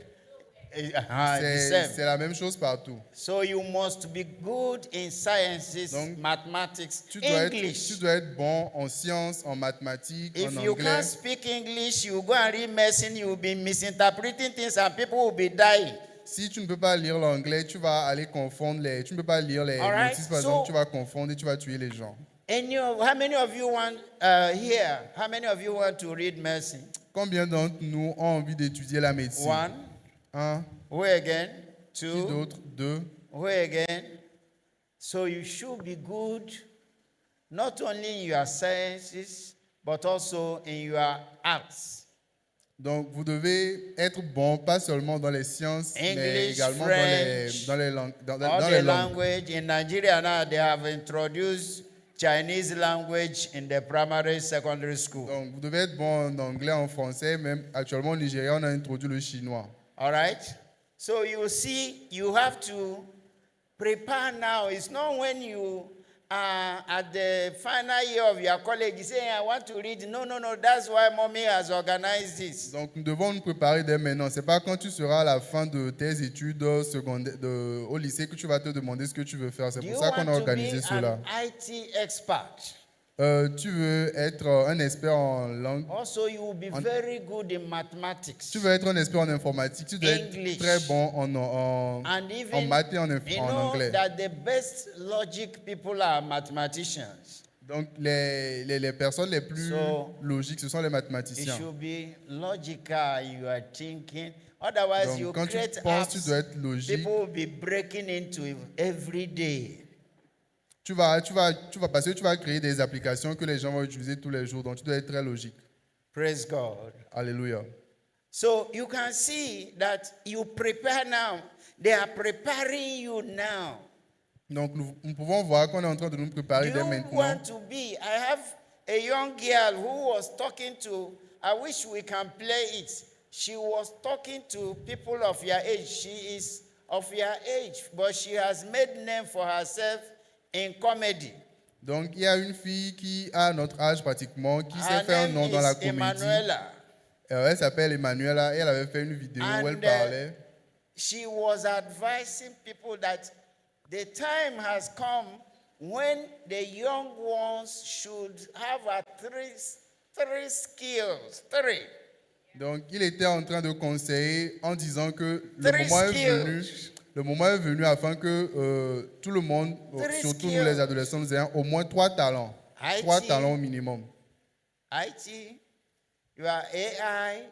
The C'est same. la même chose partout. So you must be good in sciences, Donc, mathematics, Tu dois English. être bon en sciences, en mathématiques, If en you anglais. can't speak English, you go and read medicine, you will be misinterpreting things and people will be dying. Si tu ne peux pas lire l'anglais, tu vas aller confondre tu ne peux pas lire les All right, notices, par so- exemple, tu vas confondre et tu vas tuer les gens. How many of you want here? How many of you want to read medicine? Combien d'entre nous ont envie d'étudier la médecine? One. Un, Who again? qui Two. d'autre? Deux. Who again? So you should be good, not only in your sciences, but also in your arts. Donc, vous devez être bon, pas seulement dans les sciences, mais English, également French, dans les langues. Dans All les the langues. language in Nigeria now, they have introduced Chinese language in the primary, secondary school. Donc, vous devez être bon en anglais, en français. Même actuellement, au Nigeria, on a introduit le chinois. All right? So you see, you have to prepare now. It's not when you are at the final year of your college, you say, I want to read. No. That's why mommy has organized this. Donc, nous devons nous préparer dès maintenant. Ce n'est pas quand tu seras à la fin de tes études secondaires, au lycée que tu vas te demander ce que tu veux faire. C'est Do pour you ça qu'on a want to be organisé cela. an IT expert? Tu veux être un expert en langue. Also, you will be very good in mathematics. Tu veux être un expert en informatique. Tu dois English. être très bon en And even, maths et en you know anglais. that the best logic people are mathematicians. Donc, les personnes les plus So, logiques, ce sont les It mathématiciens. should be logical, you are thinking. Otherwise, Donc, you quand tu create penses, tu apps, dois être logique. people will be breaking into it every day. Tu vas parce que tu vas créer des applications que les gens vont utiliser tous les jours. Donc, tu dois être très logique. Praise God. Alléluia. So you can see that you prepare now. They are preparing you now. Donc, nous pouvons voir qu'on est en train de nous préparer Do dès you maintenant. want to be? I have a young girl who was talking to, I wish we can play it. She was talking to people of your age. She is of your age, but she has made name for herself in comedy. Donc, il y a une fille qui a notre âge pratiquement, qui s'est Her fait un name nom dans la is comédie. Emanuela. Elle s'appelle Emanuela et elle avait fait une vidéo où elle And parlait. she was advising people that the time has come when the young ones should have three skills. Three. Donc, il était en train de conseiller en disant que Three le moment est venu afin que tout le monde, Three surtout nous skills. les adolescents, nous ayons au moins 3 talents. IT. 3 talents au minimum. IT, your AI,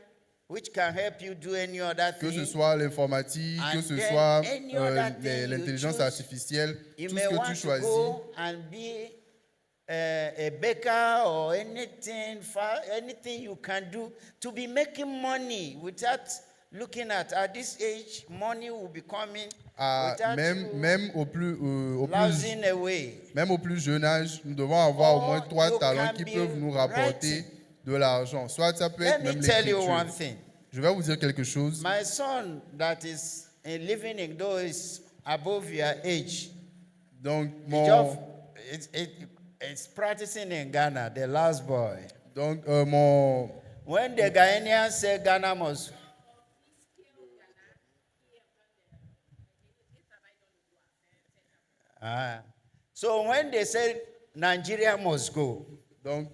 which can help you do any other que ce thing. soit l'informatique, que And ce then soit any other thing you l'intelligence choose, artificielle, You tout may ce que tu want to choisis. go and be a baker or anything you can do to be making money without looking at this age, money will be coming without you Même au losing away. même au plus jeune âge, nous devons avoir au moins Or, 3 you talents can qui be peuvent nous rapporter writing. de l'argent. Soit ça peut Let être me même tell you one l'écriture. thing. Je vais vous dire quelque chose. My son that is living in those above your age, Donc, he just, it's practicing in Ghana, the last boy. mon, When the Ghanaians say Ghana must, so when they say Nigeria must go, donc,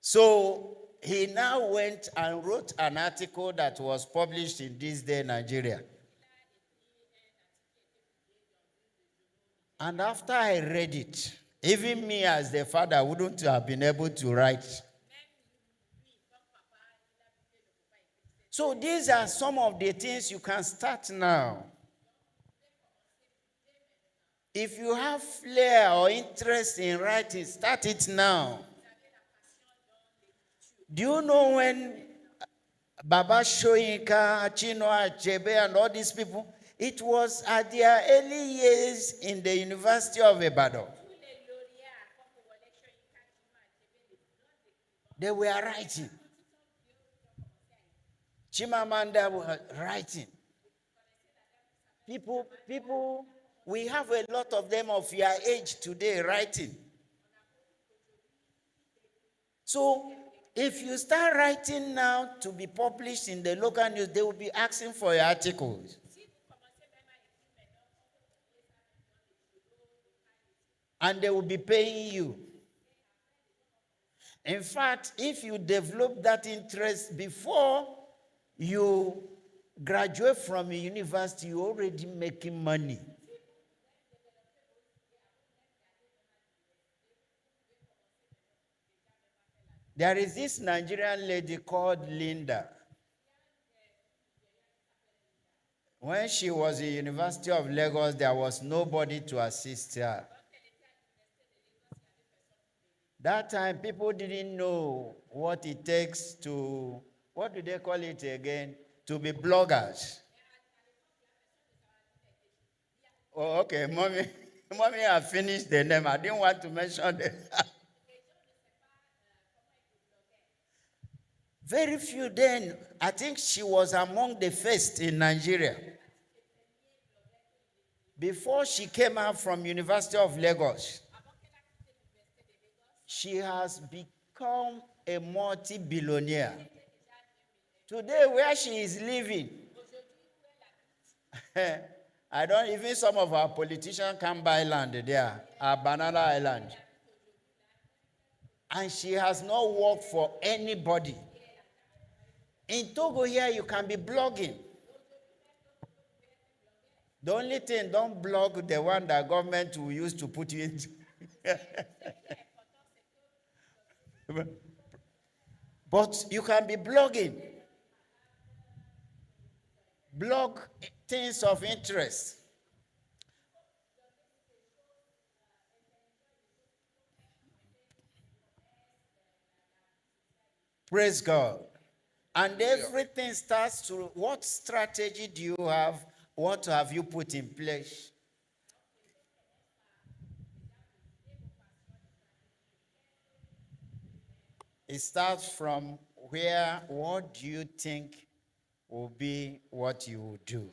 so he now went and wrote an article that was published in This Day Nigeria. And after I read it, even me as the father wouldn't have been able to write. So these are some of the things you can start now. If you have flair or interest in writing, start it now. Do you know when Baba Shoyinka, Chino Achebe, and all these people, it was at their early years in the University of Ibadan. They were writing. Chimamanda was writing. People, we have a lot of them of your age today writing. So, if you start writing now to be published in the local news, they will be asking for your articles. And they will be paying you. In fact, if you develop that interest before you graduate from a university, you're already making money. There is this Nigerian lady called Linda. When she was at the University of Lagos, there was nobody to assist her. That time, people didn't know what it takes to, what do they call it again? To be bloggers. Oh, okay, mommy have finished the name. I didn't want to mention it. Very few then. I think she was among the first in Nigeria. Before she came out from University of Lagos, she has become a multi-billionaire. Today, where she is living, I don't even some of our politicians can buy land there, at Banana Island. And she has not worked for anybody. In Togo here, you can be blogging. The only thing, don't blog the one that government will use to put you into. But you can be blogging. Blog things of interest. Praise God. And everything starts to, what strategy do you have? What have you put in place? It starts from where, what do you think will be what you will do?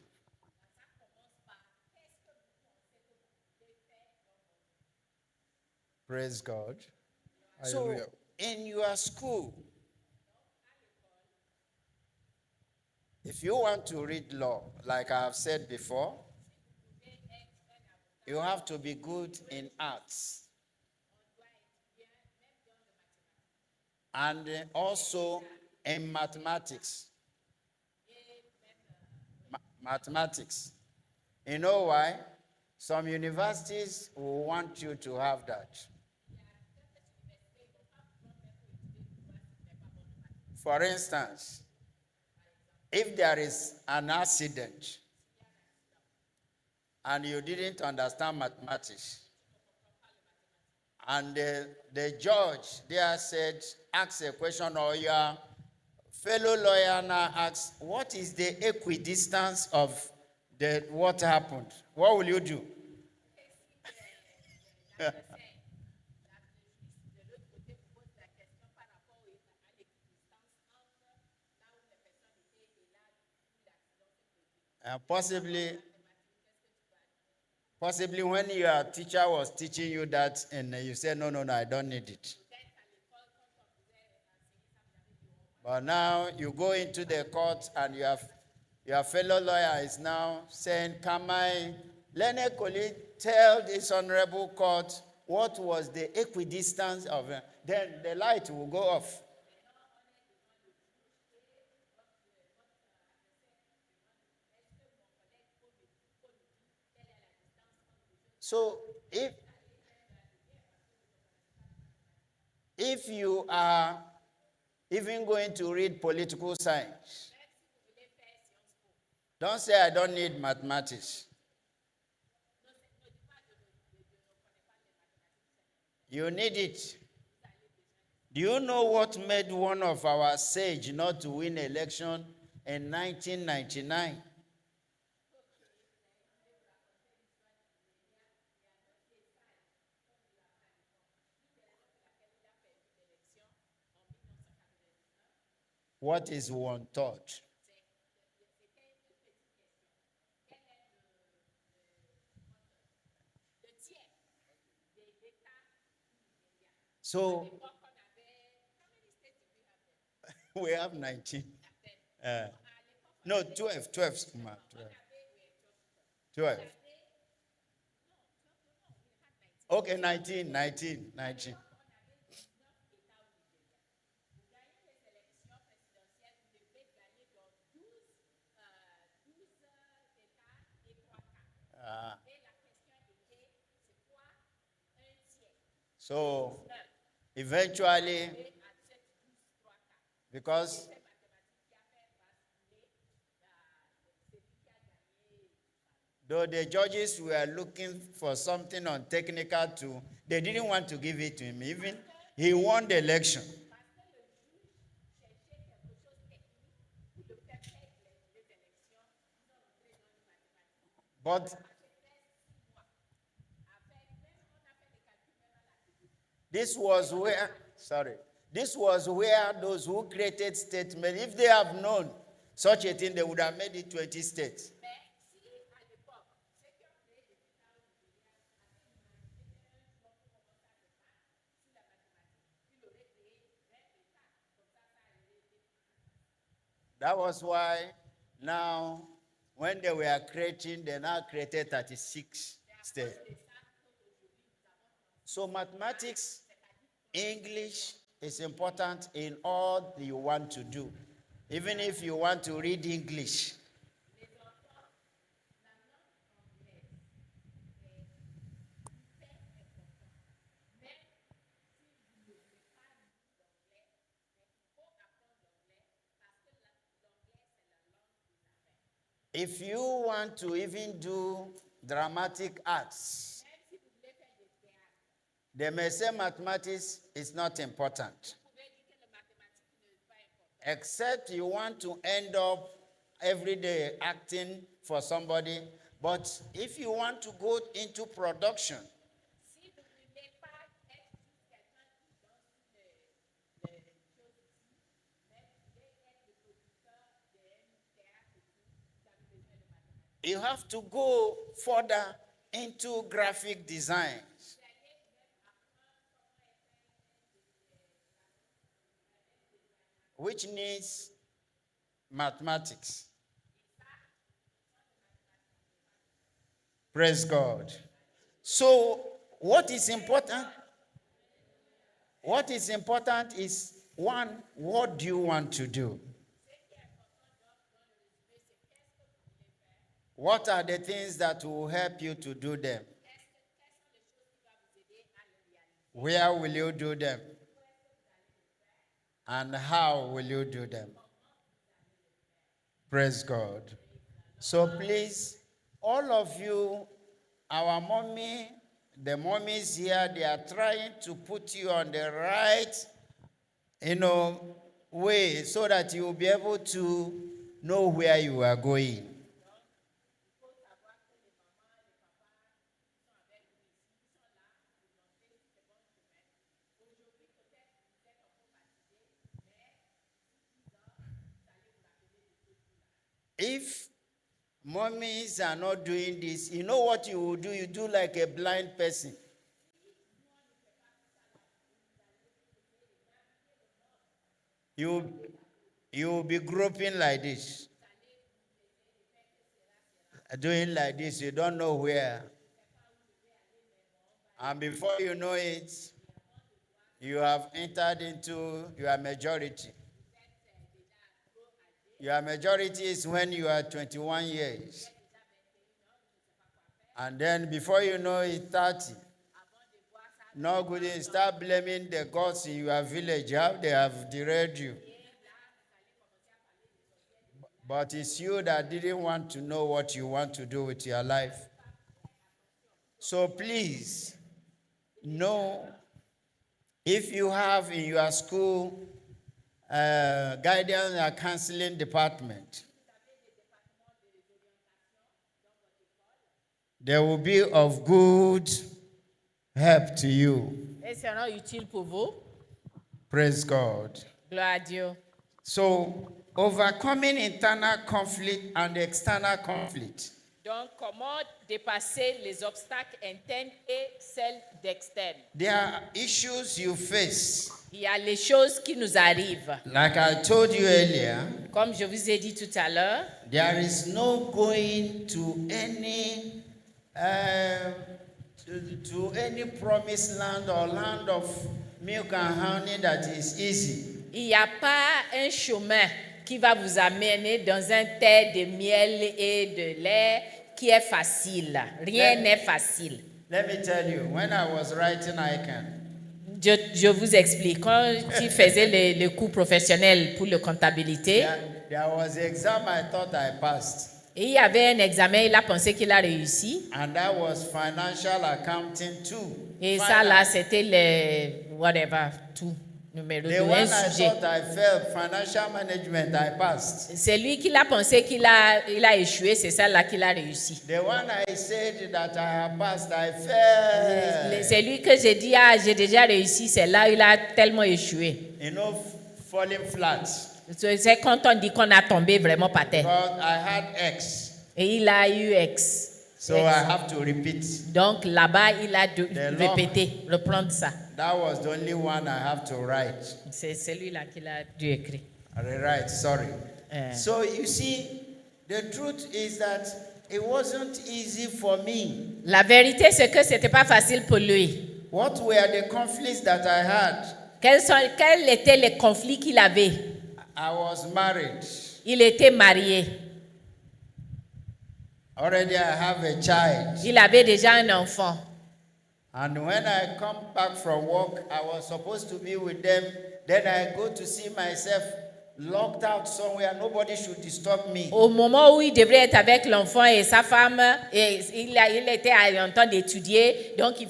Praise God. Hallelujah. So, in your school, if you want to read law, like I have said before, you have to be good in arts. And also in mathematics. Mathematics. You know why? Some universities will want you to have that. For instance, if there is an accident and you didn't understand mathematics, and the judge there said, ask a question, or your fellow lawyer now asks, what is the equidistance of the what happened? What will you do? Possibly when your teacher was teaching you that and you said, no, I don't need it. But now you go into the court and your fellow lawyer is now saying, can my learned colleague tell this honorable court what was the equidistance of, then the light will go off. So if you are even going to read political science, don't say I don't need mathematics. You need it. Do you know what made one of our sage not to win election in 1999? What is one thought? So we have 19. No, 12. 12. Okay, 19. So eventually, because though the judges were looking for something on technical too, they didn't want to give it to him. Even he won the election. But this was where those who created statement, if they have known such a thing, they would have made it 20 states. That was why now, when they were creating, they now created 36 states. So mathematics, English is important in all you want to do. Even if you want to read English. If you want to even do dramatic arts, they may say mathematics is not important. Except you want to end up every day acting for somebody. But if you want to go into production, you have to go further into graphic designs. Which needs mathematics. Praise God. So what is important? What is important is, one, what do you want to do? What are the things that will help you to do them? Where will you do them? And how will you do them? Praise God. So please, all of you, our mommy, the mommies here, they are trying to put you on the right, way so that you will be able to know where you are going. If mommies are not doing this, you know what you will do? You do like a blind person. You will be groping like this. Doing like this, you don't know where. And before you know it, you have entered into your majority. Your majority is when you are 21 years. And then before you know it, 30. No good, you start blaming the gods in your village, how they have derailed you. But it's you that didn't want to know what you want to do with your life. So please, know if you have in your school guidance and counseling department, they will be of good help to you. Et sera utile pour vous. Praise God. Gloire à Dieu. So, overcoming internal conflict and external conflict. Donc, comment dépasser les obstacles internes et celles d'externes? There are issues you face. Il y a les choses qui nous arrivent. Like I told you earlier, Comme je vous ai dit tout à l'heure, there is no going to any promised land or land of milk and honey that is easy. il n'y a pas un chemin qui va vous amener dans un terre de miel et de lait qui est facile. Rien n'est facile. Let me tell you, when I was writing ICANN, Je vous explique. Quand tu faisais le cours professionnel pour la comptabilité, there was an exam I thought I passed. et il y avait un examen, il a pensé qu'il a réussi. And that was financial accounting too. Et ça, là, c'était le whatever, tout, numéro The 2, one un I sujet. thought I failed, financial management, I passed. C'est lui qui a pensé qu'il a échoué, c'est ça là qu'il a réussi. The one I said that I have passed, I failed. C'est lui que j'ai dit, j'ai déjà réussi, c'est là il a tellement échoué. Falling flat. C'est quand on dit qu'on a tombé vraiment par terre. But I had X, Et il a eu X. so I have to repeat. Donc là-bas, il a de The répéter, reprendre ça. That was the only one I have to write. C'est celui-là qu'il a dû écrire. Rewrite, sorry. Eh. So you see, the truth is that it wasn't easy for me. La vérité, c'est que c'était pas facile pour lui. What were the conflicts that I had? Quels étaient les conflits qu'il avait? I was married. Il était marié. Already I have a child. Il avait déjà un enfant. And when I come back from work, I was supposed to be with them. Then I go to see myself locked out somewhere. Nobody should disturb me. Au moment où il devrait être avec l'enfant et sa femme, et il était en train d'étudier, donc il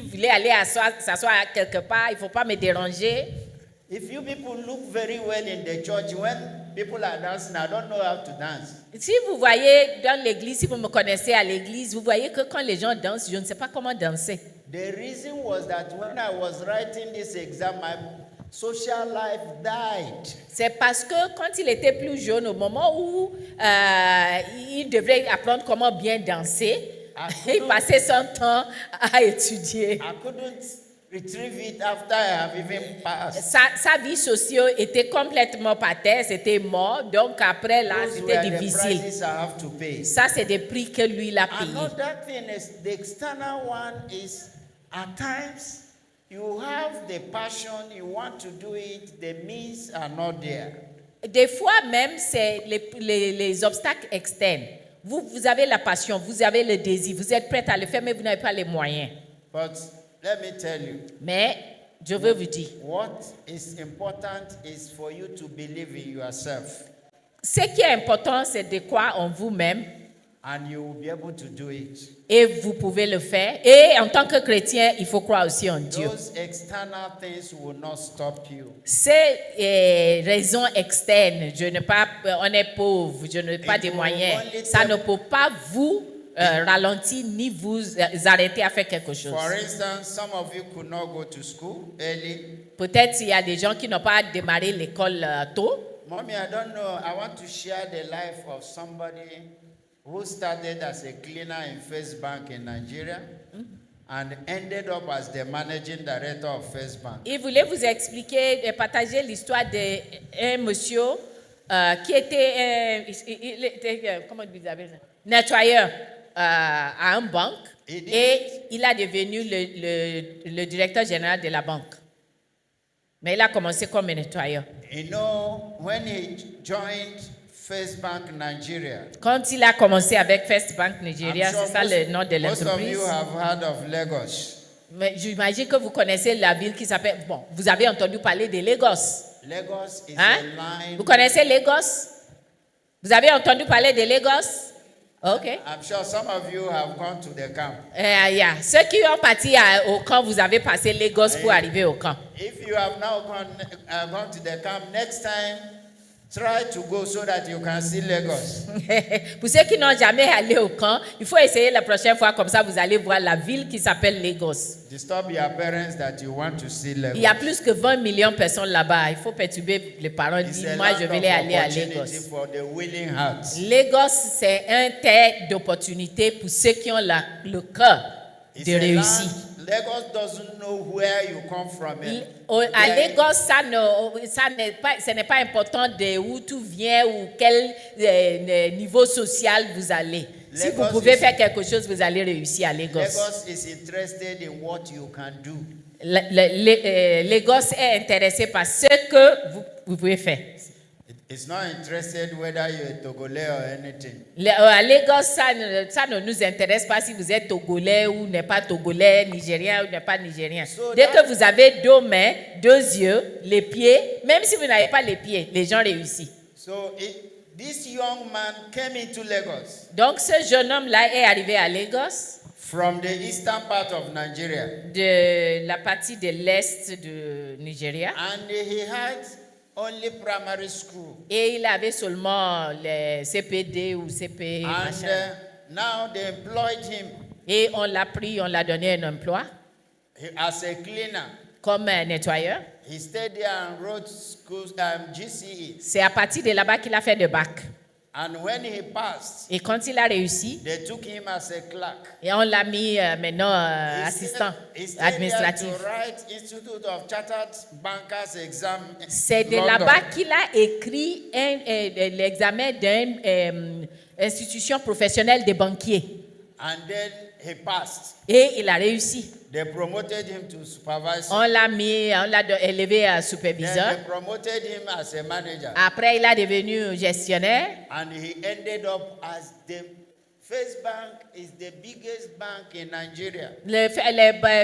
voulait aller s'asseoir quelque part, il ne faut pas me déranger. If you people look very well in the church, when people are dancing, I don't know how to dance. Si vous voyez dans l'église, si vous me connaissez à l'église, vous voyez que quand les gens dansent, je ne sais pas comment danser. The reason was that when I was writing this exam, my social life died. C'est parce que quand il était plus jeune, au moment où il devrait apprendre comment bien danser, il passait son temps à étudier. I couldn't retrieve it after I have even passed. Sa vie sociale était complètement par terre, c'était mort. Donc après là, Those c'était were the difficile. prices I have to pay. Ça, c'est des prix que lui, il a payés. Another thing is the external one is at times you have the passion, you want to do it, the means are not there. Des fois même, c'est les obstacles externes. Vous avez la passion, vous avez le désir, vous êtes prêt à le faire, mais vous n'avez pas les moyens. But let me tell you, Mais Je veux vous dire, what is important is for you to believe in yourself, ce qui est important, c'est de croire en vous-même and you will be able to do it. et vous pouvez le faire. Et en tant que chrétien, il faut croire aussi en Dieu. Those external things will not stop you. Ces raisons externes, on est pauvre, je n'ai pas de moyens, ça ne peut pas vous ralentir ni vous arrêter à faire quelque chose. For instance, some of you could not go to school early. Peut-être il y a des gens qui n'ont pas démarré l'école tôt. Mommy, I don't know. I want to share the life of somebody who started as a cleaner in First Bank in Nigeria and ended up as the managing director of First Bank. Il voulait vous expliquer et partager l'histoire d'un monsieur qui était, il était comment vous appelez ça? Nettoyeur à une banque et il a devenu le directeur général de la banque. Mais il a commencé comme nettoyeur. You know, when he joined First Bank Nigeria, Quand il a commencé avec First Bank I'm Nigeria, sure c'est ça le nom de most of l'entreprise. you have heard of Lagos. Mais j'imagine que vous connaissez la ville qui s'appelle... Bon, vous avez entendu parler de Lagos. Lagos is Hein? a line. Vous connaissez Lagos? Vous avez entendu parler de Lagos? OK. I'm sure some of you have gone to the camp. Yeah. Ceux qui ont parti au camp, vous avez passé Lagos pour arriver au camp. If you have now gone to the camp, next time, try to go so that you can see Lagos. Pour ceux qui n'ont jamais allé au camp, il faut essayer la prochaine fois, comme ça vous allez voir la ville qui s'appelle Lagos. Disturb your parents that you want to see Lagos. Il y a plus que 20 millions de personnes là-bas. Il faut perturber les parents. It's Dire, a moi, land je of vais aller à opportunity Lagos. for the willing hearts. Lagos, c'est un terre d'opportunité pour ceux qui ont le cœur It's de a réussir. land- Lagos doesn't know where you come from. À Lagos, ce n'est pas important de où tu viens ou quel niveau social vous allez. Si vous Lagos pouvez is- faire quelque chose, vous allez réussir à Lagos. Lagos is interested in what you can do. Lagos est intéressé par ce que vous pouvez faire. It's not interested whether you're a Togolese or anything. À Lagos, ça ne nous intéresse pas si vous êtes togolais ou n'est pas togolais, nigérien ou n'est pas nigérien. So Dès that- que vous avez 2 mains, 2 yeux, les pieds, même si vous n'avez pas les pieds, les gens réussissent. So this young man came into Lagos Donc ce jeune homme-là est arrivé à Lagos, from the eastern part of Nigeria, de la partie de l'est de Nigeria, and he had only primary school. et il avait seulement les CPD ou CP, And machin. now they employed him Et on l'a pris, on l'a donné un emploi as a cleaner. comme un nettoyeur. He stayed there and wrote GCE. C'est à partir de là-bas qu'il a fait le bac. And when he passed, Et quand il a réussi, they took him as a clerk. et on l'a mis maintenant assistant He stayed administratif. there to write Institute of Chartered Bankers exam. C'est de London. là-bas qu'il a écrit l'examen d'une institution professionnelle de banquiers. And then he passed. Et il a réussi. They promoted him to supervisor. On l'a élevé à Then superviseur. they promoted him as a manager. Après, il a devenu gestionnaire. And he ended up as the First Bank is the biggest bank in Nigeria. Le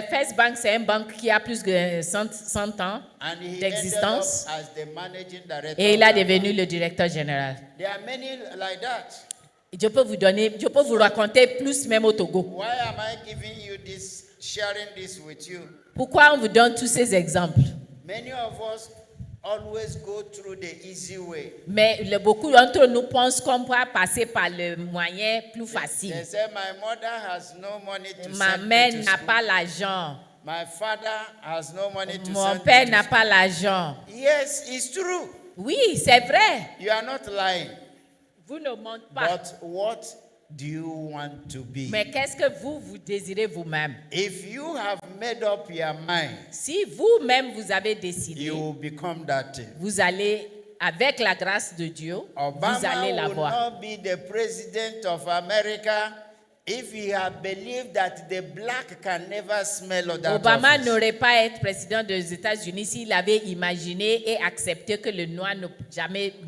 First Bank, c'est une banque qui a plus de 100 ans And he ended up d'existence. as the managing director. Et il a of that devenu bank. le directeur général. There are many like that. Je peux vous raconter plus même au Togo. Why am I giving you this, sharing this with you? Pourquoi on vous donne tous ces exemples? Many of us always go through the easy way. Mais beaucoup d'entre nous pensent qu'on peut passer par le moyen plus facile. They say, my mother has no money to Ma send mère me to n'a school. pas l'argent. My father has no money to Mon send père me n'a to pas l'argent. school. Yes, it's true. Oui, c'est vrai. You are not lying. Vous ne mentez pas. But what do you want to be? Mais qu'est-ce que vous désirez vous-même? If you have made up your mind, Si vous-même vous avez décidé, you will become that thing. vous allez, avec la grâce de Dieu, vous allez Obama will l'avoir. not be the president of America if he had believed that the black can never smell of that Obama office. n'aurait pas été président des États-Unis s'il avait imaginé et accepté que le noir ne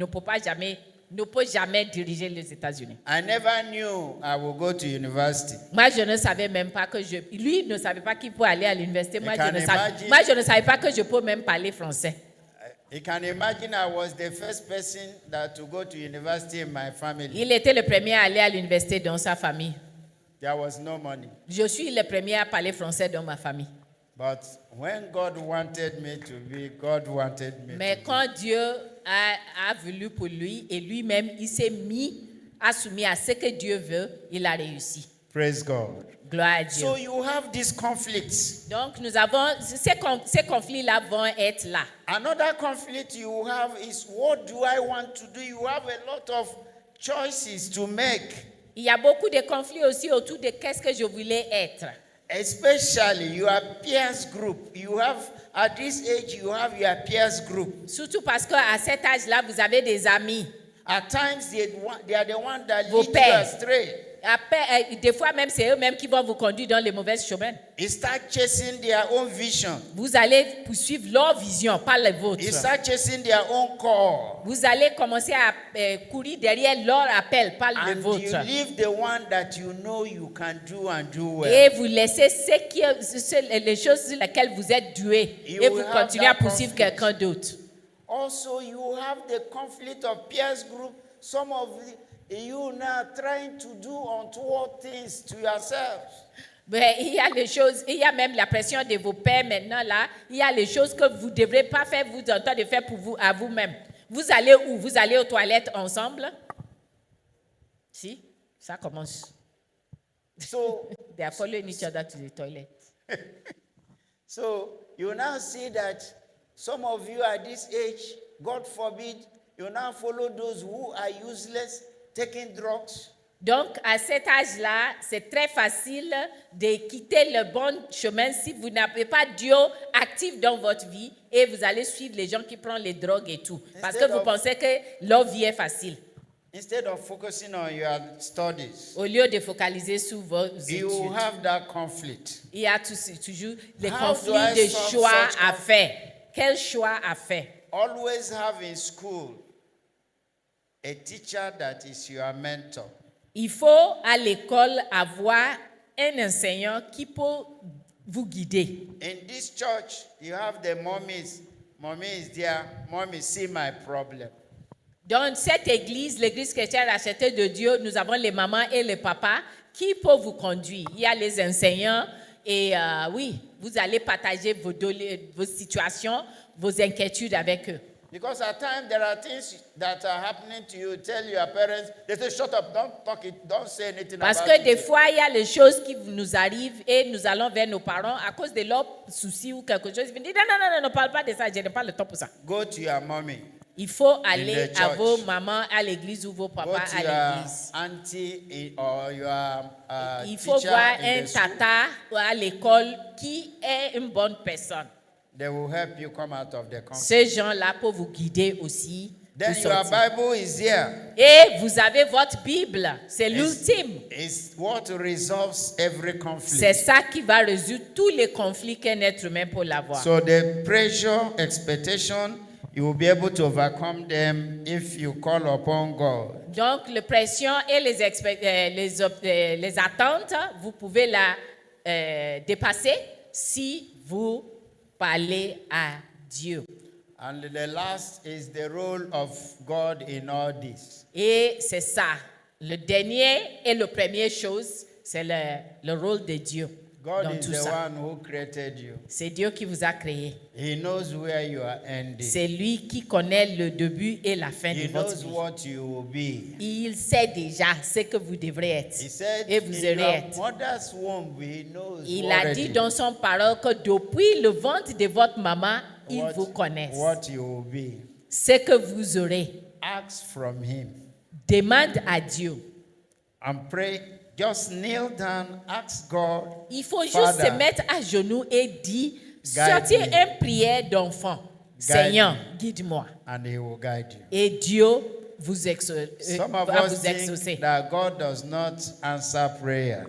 peut pas jamais ne peut jamais diriger les États-Unis. I never knew I would go to university. Moi, je ne savais même pas que lui ne savait pas qu'il peut aller à l'université. Moi, can moi, je ne savais pas que je peux même parler français. You can imagine I was the first person to go to university in my family. Il était le premier à aller à l'université dans sa famille. There was no money. Je suis le premier à parler français dans ma famille. But when God wanted me to be, God wanted me Mais to quand Dieu a voulu pour lui et lui-même, il s'est soumis à ce que Dieu veut, il a réussi. be. Praise God. Gloire à Dieu. So you have these conflicts. Donc, nous avons, ces conflits-là vont être là. Another conflict you have is, what do I want to do? You have a lot of choices to make. Il y a beaucoup de conflits aussi autour de qu'est-ce que je voulais être. Especially your peers group. You have, at this age, you have your peers group. Surtout parce qu'à cet âge-là, vous avez des amis. At times, they are the ones that Vos lead you pères. astray. Après, des fois même, c'est eux-mêmes qui vont vous conduire dans les mauvaises chemins. You start chasing their own vision. Vous allez poursuivre leur vision, pas la vôtre. You start chasing their own call. Vous allez commencer à courir derrière leur appel, pas le And you vôtre. leave the one that you know you can do and do well. Et vous laissez les choses sur lesquelles vous êtes doué. You Et vous will have continuez à that poursuivre conflict. quelqu'un d'autre. Also, you have the conflict of peers group. Some of you now trying to do untoward things to yourselves. Mais il y a les choses, il y a même la pression de vos pères maintenant là. Il y a les choses que vous ne devrez pas faire, vous êtes en train de faire pour vous, à vous-même. Vous allez où? Vous allez aux toilettes ensemble? Si, ça commence. So, They are following each other to the toilet. so you now see that some of you at this age, God forbid, you now follow those who are useless, taking drugs. Donc, à cet âge-là, c'est très facile de quitter le bon chemin si vous n'avez pas Dieu actif dans votre vie et vous allez suivre les gens qui prennent les drogues et tout. Parce que Instead vous of- pensez que leur vie est facile. Instead of focusing on your studies, Au lieu de focaliser sur vos you études, have that conflict. il y a toujours les How do conflits I de solve choix such à faire. Quel choix à faire? Always have in school a teacher that is your mentor. Il faut à l'école avoir un enseignant qui peut vous guider. In this church, you have the mummies. Mommy is there. Mommy, see my problem. Dans cette église, l'église chrétienne rachetée de Dieu, nous avons les mamans et les papas qui peuvent vous conduire. Il y a les enseignants et oui, vous allez partager vos situations, vos inquiétudes avec eux. Because at times there are things that are happening to you. Tell your parents, they say, shut up, don't talk it, don't say anything Parce about que des it. fois, il y a les choses qui nous arrivent et nous allons vers nos parents à cause de leurs soucis ou quelque chose. Ils disent non, ne parle pas de ça, je n'ai pas le temps pour ça. Go to your mommy. Il faut aller the à church. vos mamans à l'église ou vos Go papas to à your l'église. auntie or your Il faut teacher voir in un the school. tata à l'école qui est une bonne personne. They will help you come out of the conflict. Ces gens-là peuvent vous guider aussi. Then pour your sortir. Bible is here. Et vous avez votre Bible. C'est l'ultime. It's what resolves every C'est conflict. ça qui va résoudre tous les conflits qu'un être humain peut avoir. So the pressure, expectation, you will be able to overcome them if you call upon God. Donc, la pression et les attentes, vous pouvez la dépasser si vous parlez à Dieu. And the last is the role of God in all this. Et c'est ça. Le dernier et la première chose, c'est le rôle de Dieu God dans is tout the ça. one who created you. C'est Dieu qui vous a créé. He knows where you are ending. C'est lui qui connaît le début et la fin He de votre knows vie. what you will be. Il sait déjà ce que vous devrez être. He said, Et vous in aurez your être. mother's womb, he knows Il a already dit dans son parole que depuis le ventre de votre maman, il vous connaît. what you will be. Ce que vous aurez, Ask from him demande à Dieu. and pray. Just kneel down, ask God. Il faut juste Father, se mettre à genoux et dire, guide sortir me. une prière d'enfant. Seigneur, guide-moi. and he will guide you. Et Dieu vous Some of va us vous exaucer. think that God does not answer prayer.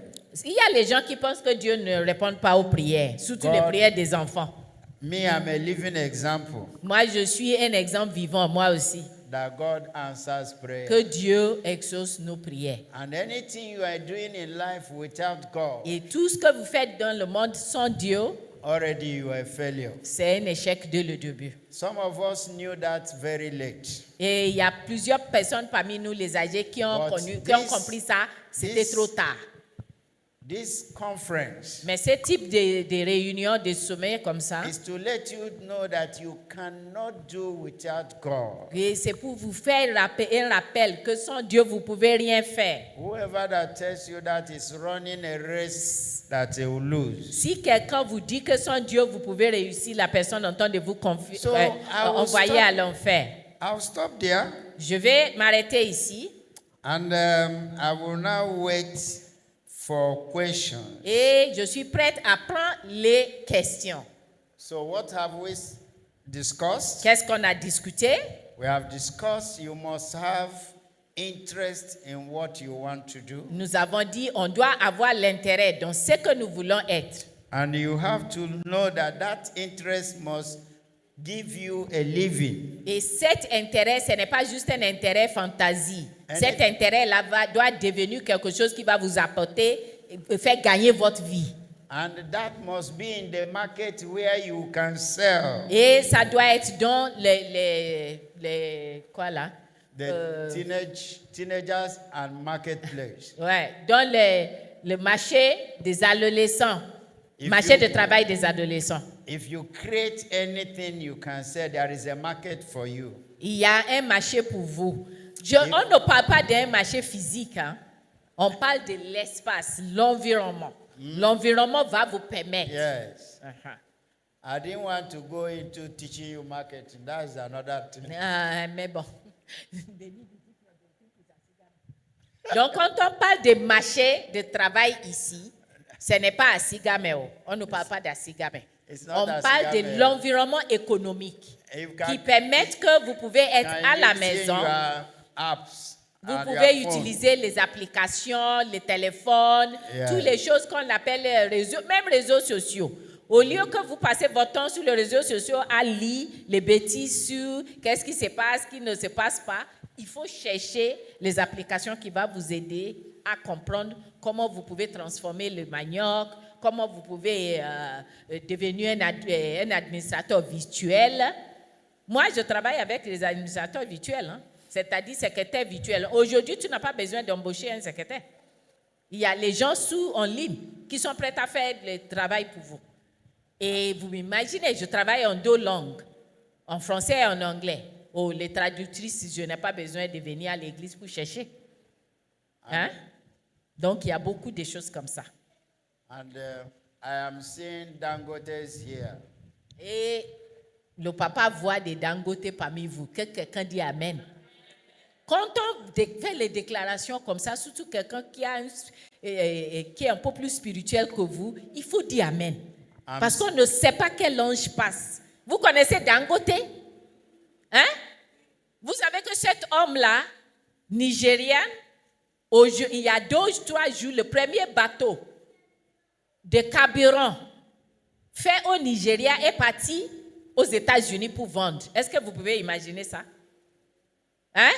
Il y a les gens qui pensent que Dieu ne répond pas aux prières, surtout les God- prières des enfants. Me, I'm a living example. Moi, je suis un exemple vivant, moi aussi. that God answers prayer. que Dieu exauce nos prières. And anything you are doing in life without God, Et tout ce que vous faites dans le monde sans Dieu, already you are a failure. c'est un échec dès le début. Some of us knew that very late. Et il y a plusieurs personnes parmi nous, les âgés, qui ont compris ça. C'était trop tard. This conference Mais ce type de réunion, de sommet comme ça, is to let you know that you cannot do without God. et c'est pour vous faire un rappel que sans Dieu, vous ne pouvez rien faire. Whoever that tells you that is running a race that he will lose. Si quelqu'un vous dit que sans Dieu, vous pouvez réussir, la personne entend de vous So, I will envoyer à l'enfer. I'll stop there, Je vais m'arrêter ici and I will now wait for questions. et je suis prête à prendre les questions. So what have we discussed? Qu'est-ce qu'on a discuté? We have discussed you must have interest in what you want to do, Nous avons dit on doit avoir l'intérêt dans ce que nous voulons être. and you have to know that that interest must give you a living. Et cet intérêt, ce n'est pas juste un intérêt fantasie. And Cet intérêt-là doit devenir quelque chose qui va vous apporter et faire gagner votre vie. And that must be in the market where you can sell. Et ça doit être dans les quoi là? The teenagers and marketplace. Ouais, dans le marché des adolescents, If marché you- de travail des adolescents. If you create anything you can sell, there is a market for you. Il y a un marché pour vous. On ne parle pas d'un marché physique, hein. On parle de l'espace, l'environnement. L'environnement va vous permettre. Yes. Uh-huh. I didn't want to go into teaching you marketing. That's another thing. Ah, mais bon. Donc, quand on parle de marché de travail ici, ce n'est pas à Sigameo. On ne parle pas d'Asigame. It's not On à parle Sigameo. de l'environnement économique You qui can- permet que vous pouvez être can à la use maison. your apps Vous and pouvez your phone. utiliser les applications, les téléphones, Yeah. toutes les choses qu'on appelle les réseaux, même réseaux sociaux. Au lieu que vous passez votre temps sur les réseaux sociaux à lire les bêtises sur qu'est-ce qui se passe, qui ne se passe pas, il faut chercher les applications qui vont vous aider à comprendre comment vous pouvez transformer le manioc, comment vous pouvez devenir un administrateur virtuel. Moi, je travaille avec les administrateurs virtuels, hein, c'est-à-dire secrétaires virtuels. Aujourd'hui, tu n'as pas besoin d'embaucher un secrétaire. Il y a les gens en ligne qui sont prêts à faire le travail pour vous. Et vous m'imaginez, je travaille en 2 langues, en français et en anglais. Oh, les traductrices, je n'ai pas besoin de venir à l'église pour chercher. Hein? Donc, il y a beaucoup de choses comme ça. And I am seeing Dangotes here. Et le papa voit des Dangote parmi vous. Que quelqu'un dit Amen. Quand on fait les déclarations comme ça, surtout quelqu'un qui est un peu plus spirituel que vous, il faut dire Amen. Parce qu'on ne sait pas quel ange passe. Vous connaissez Dangote? Hein? Vous savez que cet homme-là, nigérien, il y a 2 ou 3 jours, le premier bateau de carburant fait au Nigeria est parti aux États-Unis pour vendre. Est-ce que vous pouvez imaginer ça? Hein?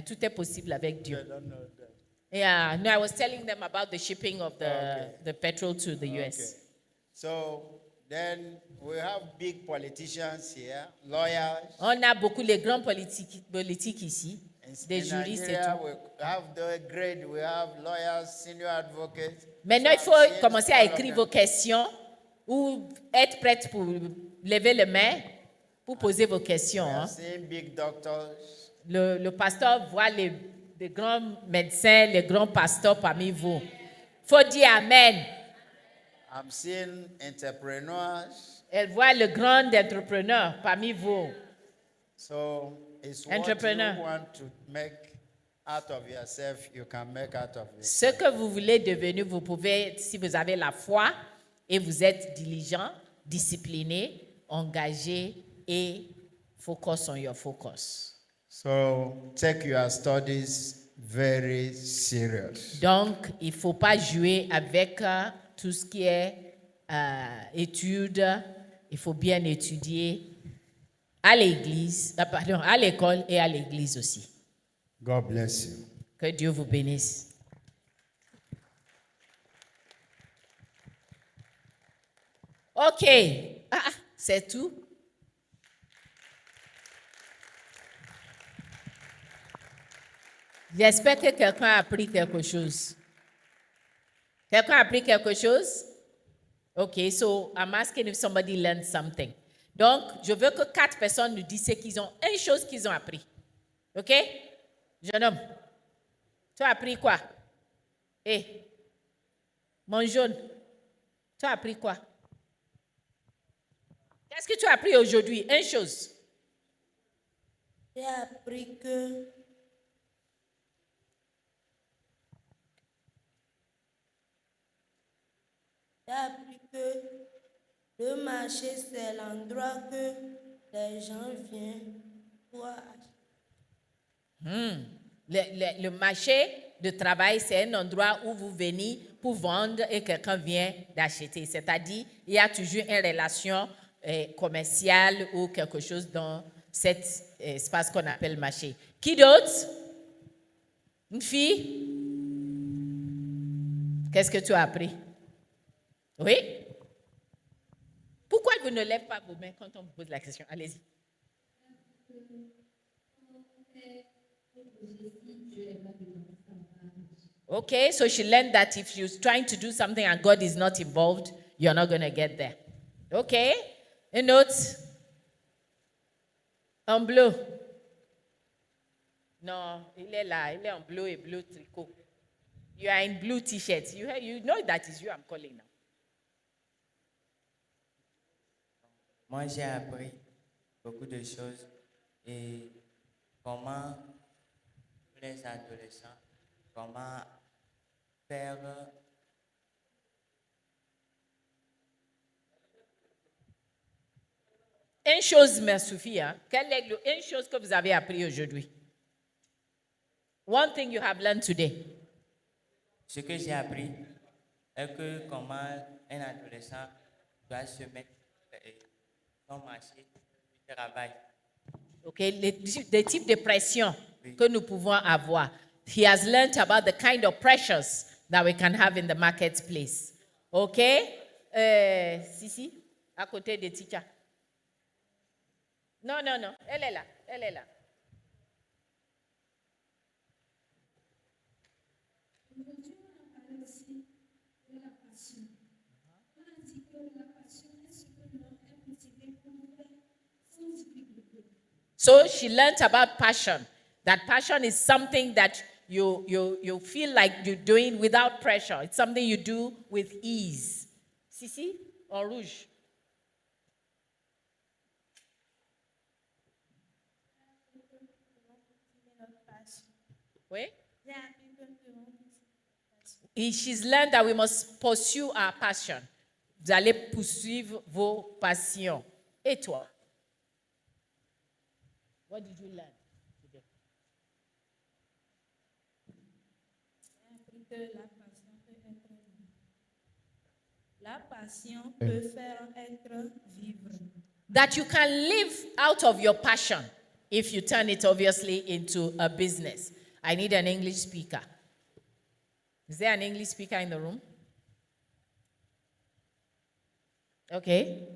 Tout est possible avec Dieu. I don't know that. Yeah, no, I was telling them about the shipping of the petrol to the US. Okay. So then we have big politicians here, lawyers. On a beaucoup les grands politiques ici, des In juristes et Nigeria, tout. we have the grade, we have lawyers, senior advocates. Maintenant, il So faut I'm seeing commencer à all of écrire them. vos questions ou être prête pour lever le main pour poser vos questions. I'm Hein. seeing big doctors. Le pasteur voit les grands médecins, les grands pasteurs parmi vous. Il faut dire Amen. I'm seeing entrepreneurs. Elle voit le grand entrepreneur parmi vous. So it's what Entrepreneur. you want to make out of yourself, you can make out of it. Ce que vous voulez devenir, vous pouvez, si vous avez la foi et vous êtes diligent, discipliné, engagé et focus on your focus. So take your studies very serious. Donc, il ne faut pas jouer avec tout ce qui est études. Il faut bien étudier. à l'église, pardon, à l'école et à l'église aussi. God bless you. Que Dieu vous bénisse. OK. C'est tout. J'espère que quelqu'un a appris quelque chose. Quelqu'un a appris quelque chose? OK, so I'm asking if somebody learned something. Donc, je veux que 4 personnes nous disent qu'ils ont une chose qu'ils ont appris. OK? Jeune homme, tu as appris quoi? Mon jaune, tu as appris quoi? Qu'est-ce que tu as appris aujourd'hui? Une chose. J'ai appris que le marché, c'est l'endroit que les gens viennent pour acheter. Le marché de travail, c'est un endroit où vous venez pour vendre et quelqu'un vient d'acheter. C'est-à-dire, il y a toujours une relation commerciale ou quelque chose dans cet espace qu'on appelle marché. Qui d'autre? Une fille? Qu'est-ce que tu as appris? Oui? Pourquoi vous ne lèvez pas vos mains quand on vous pose la question? Allez-y. Okay, so she learned that if you're trying to do something and God is not involved, you're not going to get there. Okay? Une autre? En bleu. Non, il est là. Il est en bleu et bleu tricot. You are in blue t-shirt. You know that is you I'm calling now. Moi, j'ai appris beaucoup de choses et comment les adolescents, comment faire Une chose me suffit. Hein? Quelle est une chose que vous avez appris aujourd'hui? One thing you have learned today. ce que j'ai appris est que comment un adolescent doit se mettre dans le marché du travail. Okay, les types de pression que nous pouvons avoir. He has learned about the kind of pressures that we can have in the marketplace. Okay? Sisi, à côté de Ticha. Non, elle est là, elle est là. So she learned about passion. That passion is something that you feel like you're doing without pressure. It's something you do with ease. Sisi, en rouge. Oui? She's learned that we must pursue our passion. Vous allez poursuivre vos passions. Et toi? What did you learn today? La passion peut faire être vivre. That you can live out of your passion if you turn it obviously into a business. I need an English speaker. Is there an English speaker in the room? Okay.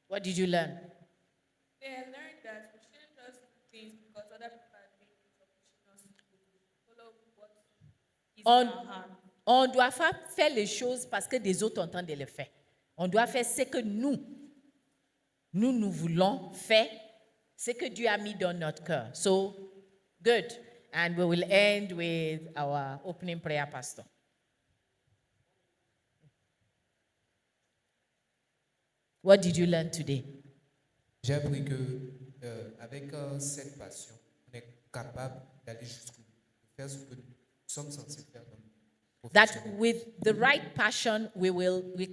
What did you learn? They learned that we shouldn't just do things because other people are doing it, so we should not follow what is in our heart. On doit faire les choses parce que des autres ont en train de le faire. On doit faire ce que nous voulons faire, ce que Dieu a mis dans notre cœur. So, good. And we will end with our opening prayer, Pastor. What did you learn today? J'ai appris que avec cette passion, on est capable d'aller jusqu'au bout, de faire ce que nous sommes censés faire. That with the right passion, we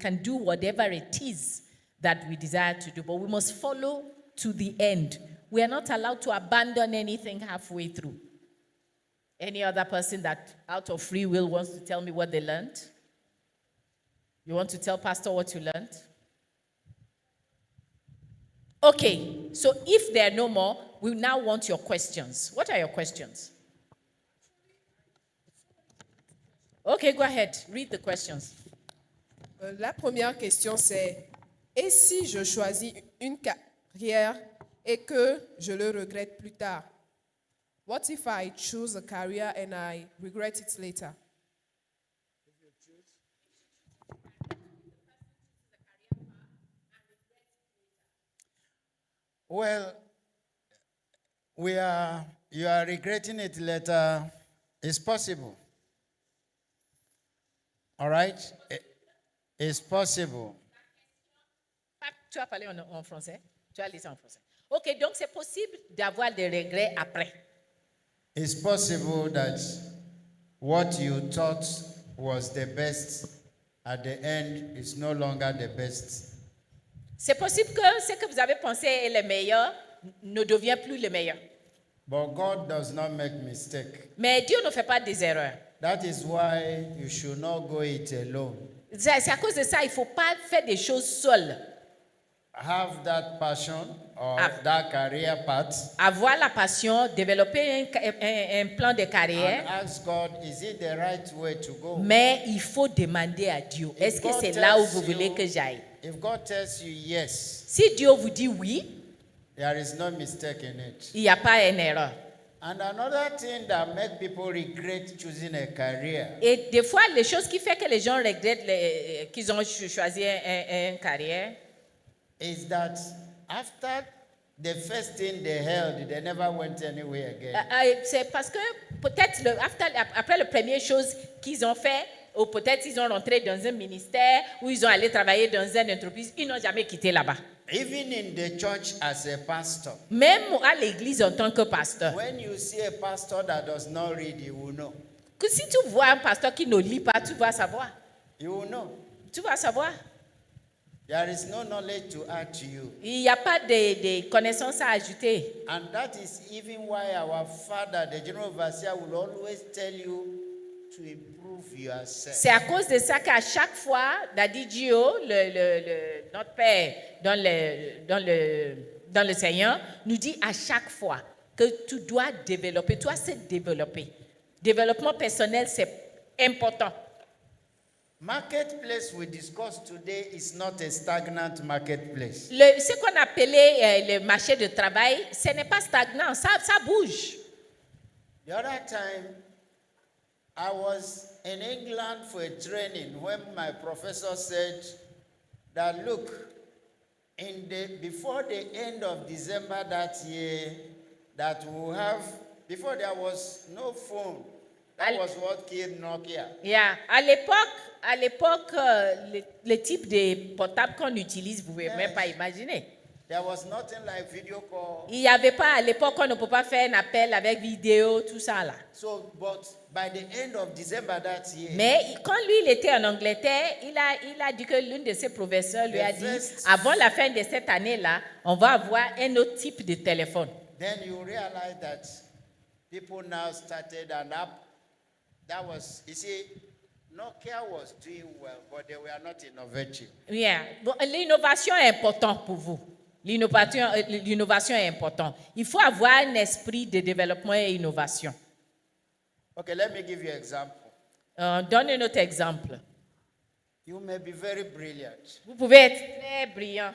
can do whatever it is that we desire to do, but we must follow to the end. We are not allowed to abandon anything halfway through. Any other person that out of free will wants to tell me what they learned? You want to tell Pastor what you learned? Okay, so if there are no more, we now want your questions. What are your questions? Okay, go ahead. Read the questions. La première question, c'est, et si je choisis une carrière et que je le regrette plus tard? What if I choose a career and I regret it later? Well, you are regretting it later. It's possible. All right? It's possible. Tu as parlé en français? Tu as laissé en français. Ok, donc c'est possible d'avoir des regrets après. It's possible that what you thought was the best at the end is no longer the best. C'est possible que ce que vous avez pensé est le meilleur ne devient plus le meilleur. But God does not make mistake. Mais Dieu ne fait pas des erreurs. That is why you should not go it alone. C'est à cause de ça, il ne faut pas faire des choses seul. Have that passion or Ah. that career path Avoir la passion, développer un plan de and carrière, ask God, is it the right way to go? mais il faut demander à Dieu, If est-ce que God c'est là où tells vous voulez you- que j'aille? If God tells you yes, Si Dieu vous dit oui, there is no mistake in it. il n'y a pas une erreur. And another thing that make people regret choosing a career Et des fois, les choses qui font que les gens regrettent qu'ils ont choisi une carrière, is that after the first thing they held, they never went anywhere again. c'est parce que peut-être après la première chose qu'ils ont fait, ou peut-être ils ont rentré dans un ministère, ou ils ont allé travailler dans une entreprise, ils n'ont jamais quitté là-bas. Even in the church as a pastor, Même à l'église en tant que pasteur. when you see a pastor that does not read, you will know. Que si tu vois un pasteur qui ne lit pas, tu vas savoir. You will know. Tu vas savoir. There is no knowledge to add to you. Il n'y a pas de connaissances à ajouter. And that is even why our father, the general overseer, will always tell you to improve yourself. C'est à cause de ça qu'à chaque fois, Daddy Dio, notre père dans le Seigneur, nous dit à chaque fois que tu dois développer, tu dois se développer. Développement personnel, c'est important. Marketplace we discussed today is not a stagnant marketplace. Ce qu'on appelait le marché de travail, ce n'est pas stagnant, ça bouge. The other time, I was in England for a training when my professor said that look, before the end of December that year, that we'll have, before there was no phone, that was what killed Nokia. Yeah. À l'époque, le type de portable qu'on utilise, vous ne pouvez même pas imaginer. There was nothing like video call. Il n'y avait pas, à l'époque, on ne peut pas faire un appel avec vidéo, tout ça là. So, but by the end of December that year, Mais quand lui, il était en Angleterre, il a dit que l'un de ses professeurs lui a dit, first- avant la fin de cette année-là, on va avoir un autre type de téléphone. then you realize that people now started an app. That was, you see, Nokia was doing well, but they were not innovative. Yeah. Bon, l'innovation est importante pour vous. L'innovation est importante. Il faut avoir un esprit de développement et innovation. Okay, let me give you an example. Donne un autre exemple. You may be very brilliant, Vous pouvez être très brillant.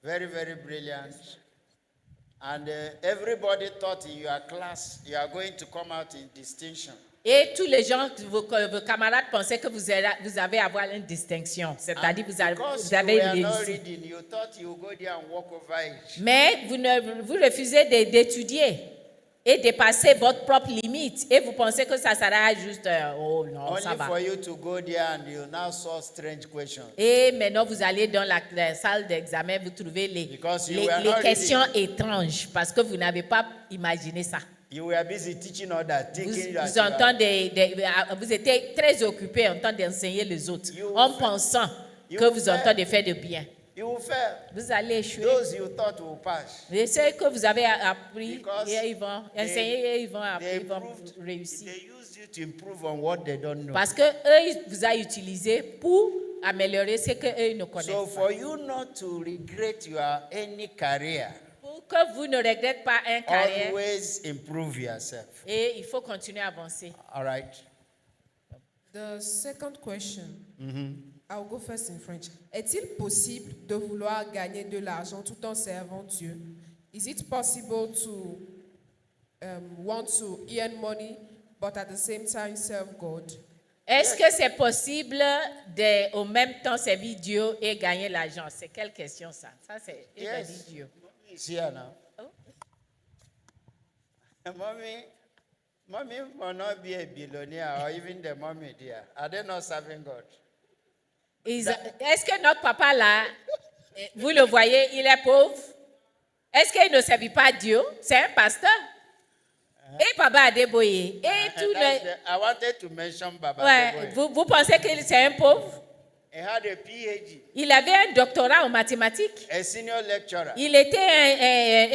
very, very brilliant. And everybody thought in your class you are going to come out in distinction. Et tous les gens, vos camarades pensaient que vous avez avoir une distinction. C'est-à-dire vous Because you avez were not réussi. reading, you thought you would go there and walk over it. Mais vous refusez d'étudier et de passer votre propre limite. Et vous pensez que ça sera juste, oh non, ça Only va. for you to go there and you now saw strange questions. Et maintenant, vous allez dans la salle d'examen, vous trouvez Because you les were not questions étranges parce que vous n'avez pas imaginé ça. You were busy teaching others, thinking Vous étiez très occupé en train d'enseigner les autres, You en will pensant you que will vous fail. entendez faire de bien. you will fail. Vous allez échouer. Those you thought will pass. Et ceux que vous avez appris, Because et ils vont they- enseigner et ils vont They réussir. used you to improve on what they don't know. Parce que eux, ils vous ont utilisé pour améliorer ce qu'eux ne connaissent So pas. for you not to regret your any career, Pour que vous ne regrettez pas un carrière, always improve yourself. et il faut continuer à avancer. All right. The second question, I'll go first in French. Est-il possible de vouloir gagner de l'argent tout en servant Dieu? Is it possible to want to earn money but at the same time serve God? Est-ce que c'est possible de, au même temps, servir Dieu et gagner l'argent? C'est quelle question ça? Ça, c'est il a dit Yes. Dieu. It's here now. Oh. Mommy will not be a billionaire or even the mommy there. Are they not serving God? Est-ce que notre papa là, vous le voyez, il est pauvre? Est-ce qu'il ne servit pas Dieu? C'est un pasteur. Et Papa Adeboye. Et tout le... I wanted to mention Baba Ouais, Adeboye. vous pensez que c'est un pauvre? He had a PhD, Il avait un doctorat en mathématiques. a senior lecturer. Il était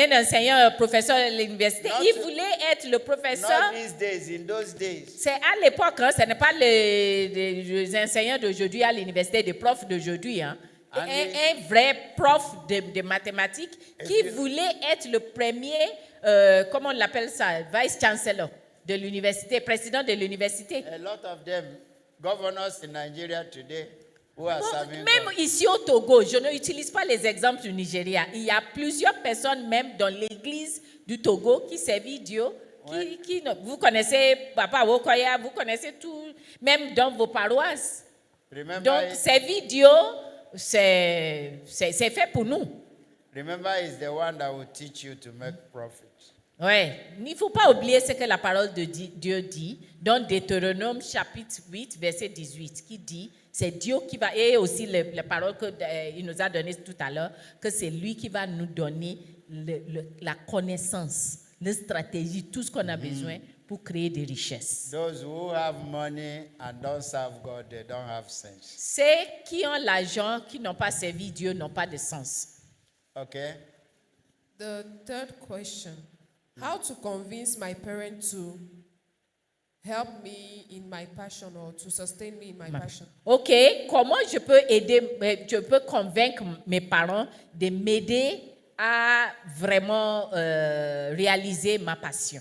un enseignant, professeur à l'université. Not- Il voulait être le professeur. Not these days, in those days. C'est à l'époque, hein, ce n'est pas les enseignants d'aujourd'hui à l'université, des profs d'aujourd'hui. Hein. Un vrai prof de mathématiques qui voulait être le premier, comment on l'appelle ça, vice-chancellor de l'université, président de l'université. A lot of them, governors in Nigeria today, who are serving Même God. ici au Togo, je n'utilise pas les exemples du Nigeria. Il y a plusieurs personnes, même dans l'église du Togo, qui servent Dieu. Vous connaissez Papa Wokoya, vous connaissez tout, même dans vos paroisses. Remember, Donc, servir Dieu, c'est fait pour nous. remember, is the one that will teach you to make profit. Ouais. Il ne faut pas oublier ce que la parole de Dieu dit dans Deutéronome chapitre 8, verset 18, qui dit, c'est Dieu qui va, et aussi les paroles qu'il nous a données tout à l'heure, que c'est lui qui va nous donner la connaissance, la stratégie, tout ce qu'on a besoin pour créer des richesses. Those who have money and don't serve God, they don't have sense. Ceux qui ont l'argent, qui n'ont pas servi Dieu, n'ont pas de sens. Okay? The third question, how to convince my parent to help me in my passion or to sustain me in my passion? OK, comment je peux je peux convaincre mes parents de m'aider à vraiment réaliser ma passion?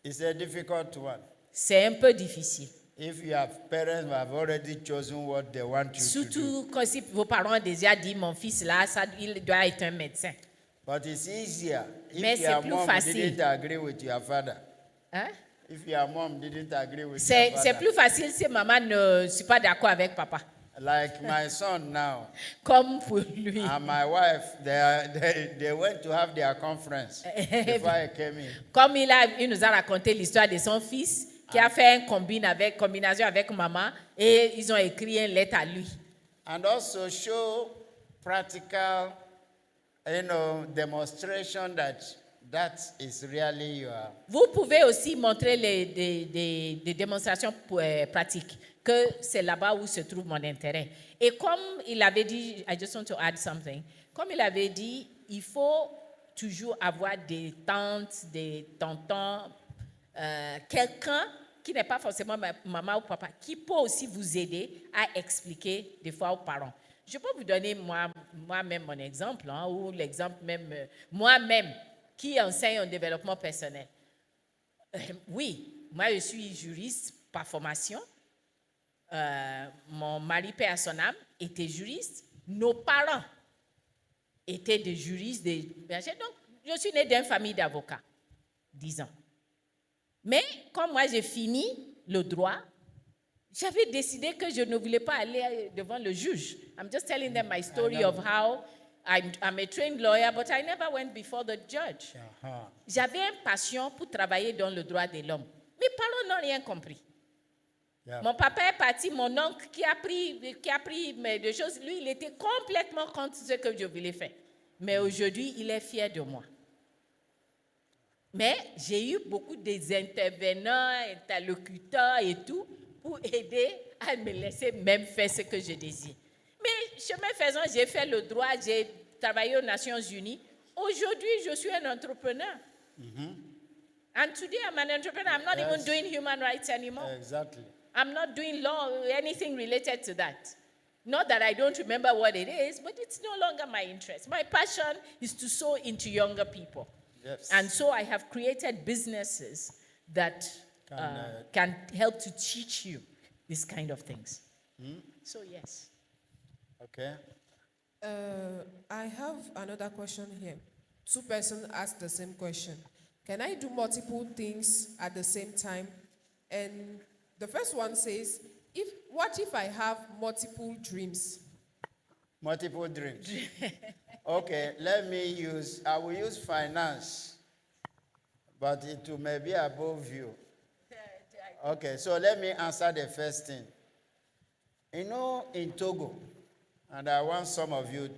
It's a difficult one. C'est un peu difficile. If you have parents who have already chosen what they want you to do. Surtout quand si vos parents ont déjà dit, mon fils là, il doit être un médecin. But it's easier Mais if c'est your plus mom facile. didn't agree with your father. Hein? If your mom didn't agree with your C'est father. plus facile si maman ne suis pas d'accord avec papa. Like my son now Comme pour lui. and my wife, they went to have their conference before I came in. Comme il nous a raconté l'histoire de son fils qui a fait une combinaison avec maman et ils ont écrit une lettre à lui. And also show practical, demonstration that is really your. Vous pouvez aussi montrer des démonstrations pratiques, que c'est là-bas où se trouve mon intérêt. Et comme il avait dit, I just want to add something, comme il avait dit, il faut toujours avoir des tantes, des tontons, quelqu'un qui n'est pas forcément maman ou papa, qui peut aussi vous aider à expliquer des fois aux parents. Je peux vous donner moi-même mon exemple, hein, ou l'exemple même, moi-même, qui enseigne en développement personnel. Oui, moi je suis juriste par formation. Mon mari, père à son âme, était juriste. Nos parents étaient des juristes. Donc, je suis née d'une famille d'avocats, 10 ans. Mais quand moi j'ai fini le droit, j'avais décidé que je ne voulais pas aller devant le juge. I'm just telling them my story of how I'm a trained lawyer, but I never went before the judge. J'avais une passion pour travailler dans le droit de l'homme. Mes parents n'ont rien compris. Yeah. Mon papa est parti, mon oncle qui a pris des choses, lui, il était complètement contre ce que je voulais faire. Mais aujourd'hui, il est fier de moi. Mais j'ai eu beaucoup d'intervenants, interlocuteurs et tout pour aider à me laisser même faire ce que je désire. Mais chemin faisant, j'ai fait le droit, j'ai travaillé aux Nations Unies. Aujourd'hui, je suis un entrepreneur. And today, I'm an entrepreneur. I'm not even doing human rights anymore. Exactly. I'm not doing law or anything related to that. Not that I don't remember what it is, but it's no longer my interest. My passion is to sow into younger people. Yes. And so I have created businesses that can help to teach you these kind of things. So, yes. Okay. I have another question here. Two persons asked the same question. Can I do multiple things at the same time? And the first one says, what if I have multiple dreams? Multiple dreams. Okay, I will use finance, but it may be above you. Okay, so let me answer the first thing. You know, in Togo, and I want some of you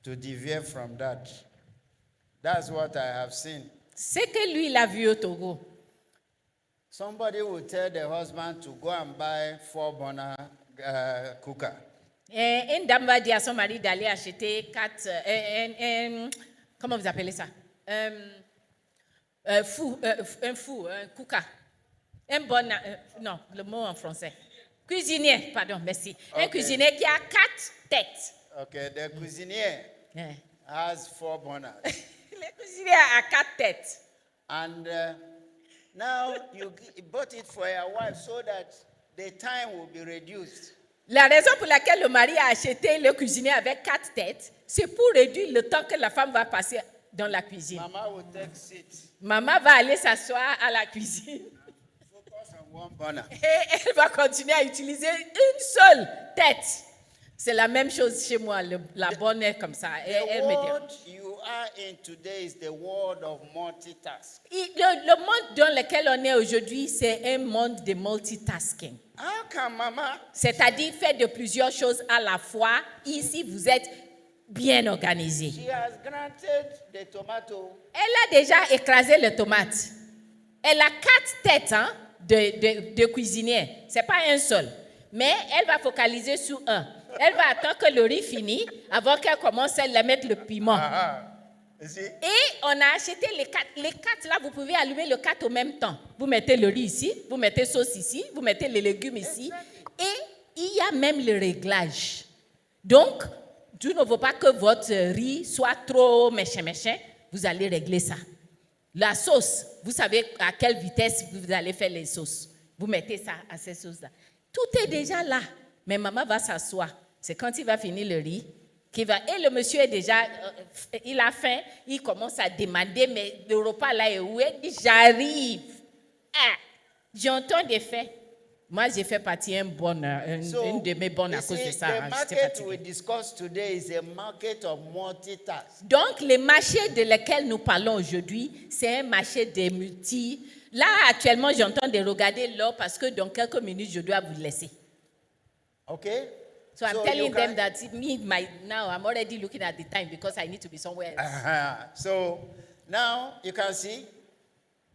to deviate from that. That's what I have seen. C'est que lui, il a vu au Togo. Somebody will tell the husband to go and buy 4-burner cooker. Une dame va dire à son mari d'aller acheter 4, comment vous appelez ça? Un cooker. Un bon, non, le mot en français. Cuisinier, pardon, merci. Un cuisinier qui a 4 têtes. Okay, the cuisinier has 4 burners. Le cuisinier a 4 têtes. And now you bought it for your wife so that the time will be reduced. La raison pour laquelle le mari a acheté le cuisinier avec 4 têtes, c'est pour réduire le temps que la femme va passer dans la cuisine. Mama will take seat. Maman va aller s'asseoir à la cuisine. Focus on 1 burner. Et elle va continuer à utiliser une seule tête. C'est la même chose chez moi, la bonne est comme ça. Elle The me world dit. you are in today is the world of multitask. Le monde dans lequel on est aujourd'hui, c'est un monde de multitasking. How can Mama? C'est-à-dire faire de plusieurs choses à la fois. Ici, vous êtes bien organisé. She has granted the tomato. Elle a déjà écrasé les tomates. Elle a 4 têtes de cuisinier. Ce n'est pas un seul. Mais elle va focaliser sur un. Elle va attendre que le riz finisse avant qu'elle commence à la mettre le piment. You see? Et on a acheté les 4. Les 4 là, vous pouvez allumer le 4 au même temps. Vous mettez le riz ici, vous mettez sauce ici, vous mettez les légumes ici. Et il y a même le réglage. Donc, tu ne veux pas que votre riz soit trop méchant. Vous allez régler ça. La sauce, vous savez à quelle vitesse vous allez faire les sauces. Vous mettez ça à ces sauces-là. Tout est déjà là. Mais maman va s'asseoir. C'est quand il va finir le riz qu'il va. Et le monsieur est déjà, il a faim, il commence à demander, mais le repas là est où? Il dit, j'arrive. Ah, j'entends des faits. Moi, j'ai fait partie une de mes bonnes à you cause de see, ça. the J'étais market fatiguée. we discuss today is a market of multitask. Donc, le marché de lequel nous parlons aujourd'hui, c'est un marché des multi. Là, actuellement, j'entends de regarder l'heure parce que dans quelques minutes, je dois vous laisser. Okay? So I'm So telling you them can- that now I'm already looking at the time because I need to be somewhere else. So now you can see.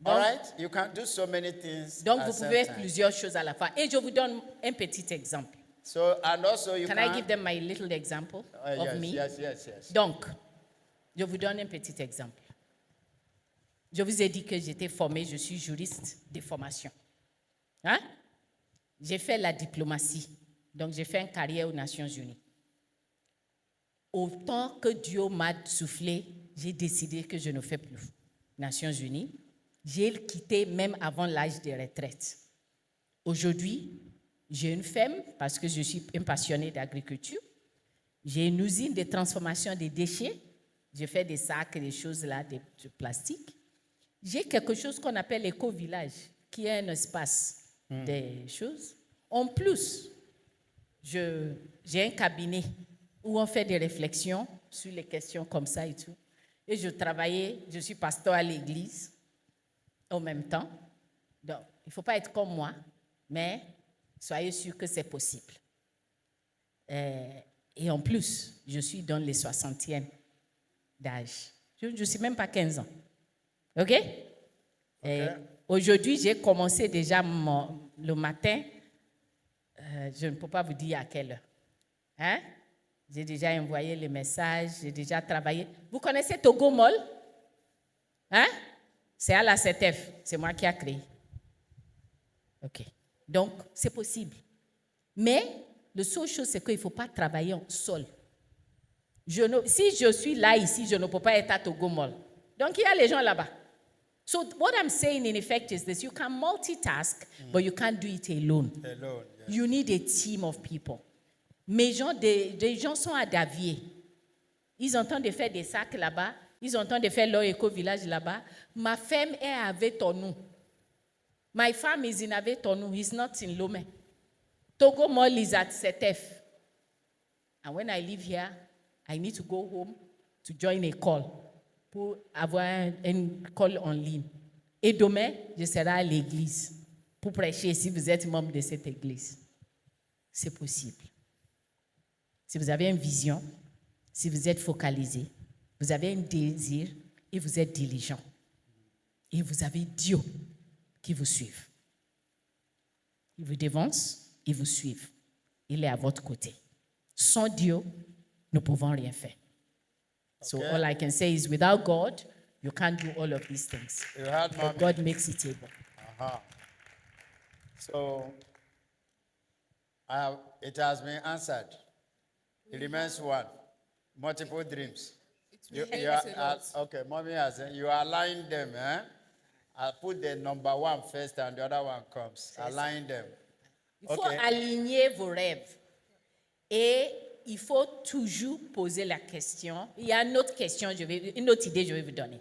All right? You can do so many things. Donc, at vous same pouvez faire time. plusieurs choses à la fois. Et je vous donne un petit exemple. So, and also you Can I give them my little example of me? Yes. Donc, je vous donne un petit exemple. Je vous ai dit que j'étais formée, je suis juriste de formation. Hein? J'ai fait la diplomatie. Donc, j'ai fait une carrière aux Nations Unies. Autant que Dieu m'a soufflé, j'ai décidé que je ne fais plus Nations Unies. J'ai quitté même avant l'âge de retraite. Aujourd'hui, j'ai une ferme parce que je suis un passionné d'agriculture. J'ai une usine de transformation des déchets. Je fais des sacs et des choses là, de plastique. J'ai quelque chose qu'on appelle l'éco-village, qui est un espace des choses. En plus, j'ai un cabinet où on fait des réflexions sur les questions comme ça et tout. Et je suis pasteur à l'église en même temps. Donc, il ne faut pas être comme moi, mais soyez sûrs que c'est possible. Et en plus, je suis dans les 60e d'âge. Je ne suis même pas 15 ans. OK? Et aujourd'hui, j'ai commencé déjà le matin. Je ne peux pas vous dire à quelle heure. Hein? J'ai déjà envoyé les messages, j'ai déjà travaillé. Vous connaissez Togo Mall? Hein? C'est à la CETEF. C'est moi qui ai créé. OK. Donc, c'est possible. Mais la seule chose, c'est qu'il ne faut pas travailler seul. Si je suis là, ici, je ne peux pas être à Togo Mall. Donc, il y a les gens là-bas. So, what I'm saying in effect is this. You can multitask, but you can't do it alone. Alone. Yeah. You need a team of people. Mais des gens sont à Davier. Ils ont en train de faire des sacs là-bas. Ils ont en train de faire leur éco-village là-bas. Ma femme est à Avetonou. My farm is in Avetonou. He's not in Lomé. Togo Mall is at Setef. And when I live here, I need to go home to join a call pour avoir un call en ligne. Et demain, je serai à l'église pour prêcher si vous êtes membre de cette église. C'est possible. Si vous avez une vision, si vous êtes focalisé, vous avez un désir et vous êtes diligent. Et vous avez Dieu qui vous suit. Il vous dévance, il vous suit. Il est à votre côté. Sans Dieu, nous ne pouvons rien faire. So Okay. all I can say is without God, you can't do all of these things. You heard, But Mommy? God makes it able. Uh-huh. So, it has been answered. It remains one. Multiple dreams. You remains a lot. okay, Mommy has you align them, eh? I put the number one first and the other one comes. Align them. Il faut Okay. aligner vos rêves. Et il faut toujours poser la question. Il y a une autre question, une autre idée, je vais vous donner.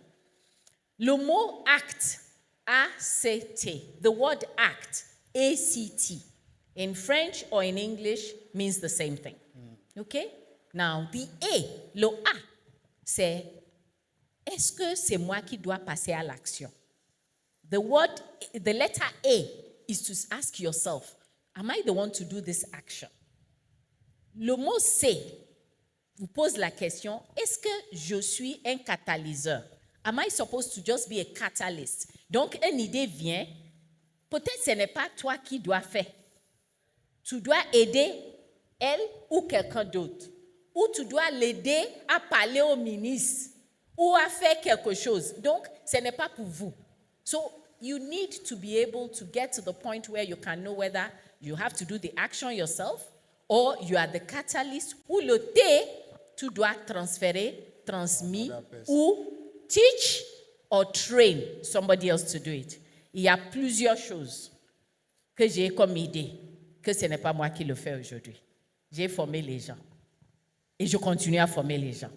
Le mot acte, A-C-T, the word act, A-C-T, in French or in English means the same thing. Okay? Now, the A, le A, c'est est-ce que c'est moi qui dois passer à l'action? The letter A is to ask yourself, am I the one to do this action? Le mot C vous pose la question, est-ce que je suis un catalyseur? Am I supposed to just be a catalyst? Donc, une idée vient, peut-être ce n'est pas toi qui dois faire. Tu dois aider elle ou quelqu'un d'autre. Ou tu dois l'aider à parler au ministre ou à faire quelque chose. Donc, ce n'est pas pour vous. So, you need to be able to get to the point where you can know whether you have to do the action yourself or you are the catalyst, ou le T, tu dois transférer, transmis, ou teach or train somebody else to do it. Il y a plusieurs choses que j'ai comme idée, que ce n'est pas moi qui le fais aujourd'hui. J'ai formé les gens. Et je continue à former les gens.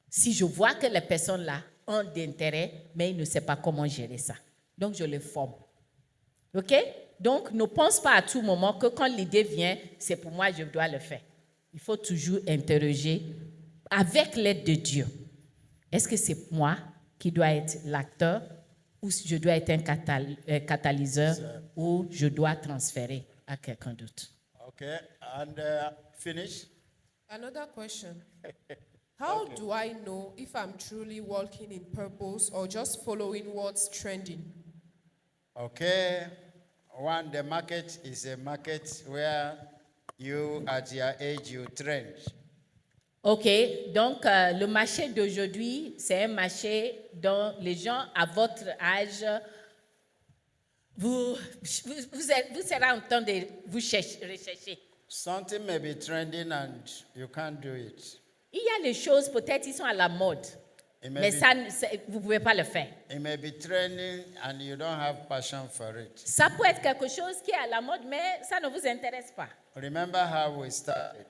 Si je vois que les personnes là ont d'intérêt, mais ils ne savent pas comment gérer ça. Donc, je les forme. OK? Donc, ne pense pas à tout moment que quand l'idée vient, c'est pour moi, je dois le faire. Il faut toujours interroger avec l'aide de Dieu. Est-ce que c'est moi qui dois être l'acteur ou je dois être un catalyseur ou je dois transférer à quelqu'un d'autre? Okay, and finish. Another question. How do I know if I'm truly walking in purpose or just following what's trending? Okay, one, the market is a market where you, at your age, you trend. OK, donc le marché d'aujourd'hui, c'est un marché dont les gens à votre âge, vous serez en train de vous rechercher. Something may be trending and you can't do it. Il y a les choses, peut-être, ils sont à la mode, It may mais be- vous ne pouvez pas le faire. It may be trending and you don't have passion for it. Ça peut être quelque chose qui est à la mode, mais ça ne vous intéresse pas. Remember how we started.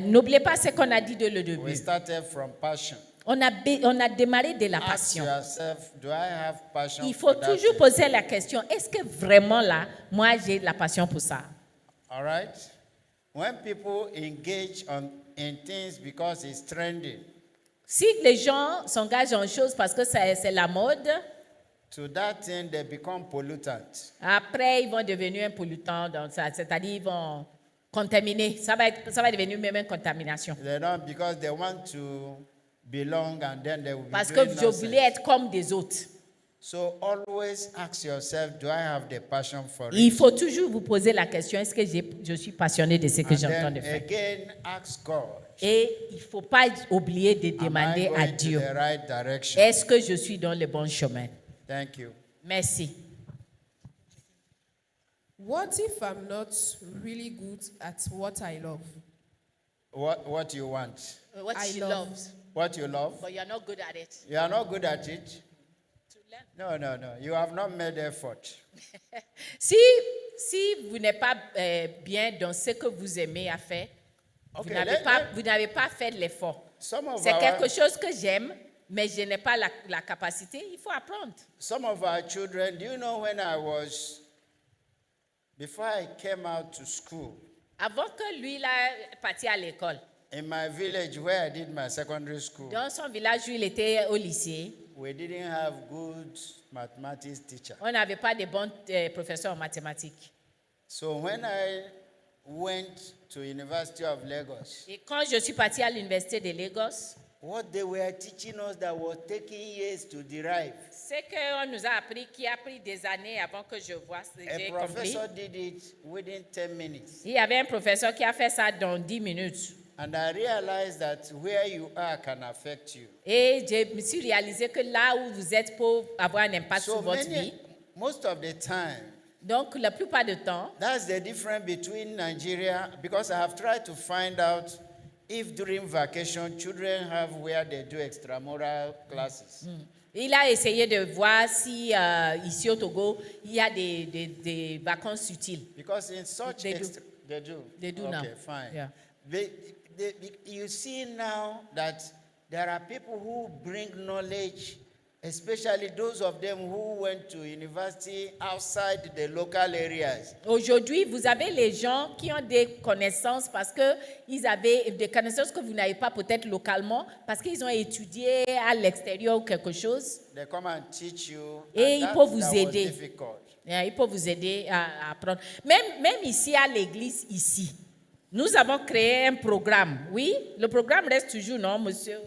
N'oubliez pas ce qu'on a dit dès le We début. started from passion. On a démarré de la Ask passion. yourself, do I have passion Il for faut that toujours thing? poser la question, est-ce que vraiment là, moi j'ai de la passion pour ça? All right? When people engage in things because it's trending, Si les gens s'engagent en choses parce que c'est la mode, to that thing they become pollutant. après ils vont devenir un pollutant, donc c'est-à-dire ils vont contaminer. Ça va devenir même une contamination. They don't because they want to belong and then they will be Parce que doing je nonsense. voulais être comme des autres. So always ask yourself, do I have the passion for Il it? faut toujours vous poser la question, est-ce que je suis passionné de ce que And j'ai en train then de faire? again, ask God, Et il ne faut pas oublier de am I demander à going to Dieu, the right direction? est-ce que je suis dans le bon chemin? Thank you. Merci. What if I'm not really good at what I love? What you want, What I she love. loves, what you love. but you're not good at it. You are not good at it. To learn. No. You have not made effort. Si vous n'êtes pas bien dans ce que vous aimez à faire, Ok, vous n'avez pas fait de l'effort. Some of C'est quelque our chose que j'aime, mais je n'ai pas la capacité. Il faut apprendre. some of our children. Do you know before I came out to school Avant que lui là parti à l'école, in my village where I did my secondary school, dans son village où il était au lycée, we didn't have good mathematics teacher. on n'avait pas de bons professeurs en mathématiques. So when I went to University of Lagos, Et quand je suis partie à l'université de Lagos, what they were teaching us that was taking years to derive, c'est qu'on nous a appris, qui a pris des années avant que je vois, a j'ai compris. professor did it within 10 minutes. Il y avait un professeur qui a fait ça dans 10 minutes. And I realized that where you are can affect you. Et je me suis réalisé que là où vous êtes peut avoir un impact sur votre vie. Most of the time, Donc, la plupart du temps, that's the difference between Nigeria, because I have tried to find out if during vacation children have where they do extramural classes. il a essayé de voir si ici au Togo, il y a des vacances utiles. Because in such They do. they do. They do okay, now. fine. Yeah. You see now that there are people who bring knowledge, especially those of them who went to university outside the local areas. Aujourd'hui, vous avez les gens qui ont des connaissances parce que ils avaient des connaissances que vous n'avez pas peut-être localement parce qu'ils ont étudié à l'extérieur ou quelque chose. They come and teach you. Et and ils that- peuvent vous that was aider. difficult. Il peut vous aider à apprendre. Même ici à l'église, ici, nous avons créé un programme. Oui, le programme reste toujours, non, monsieur?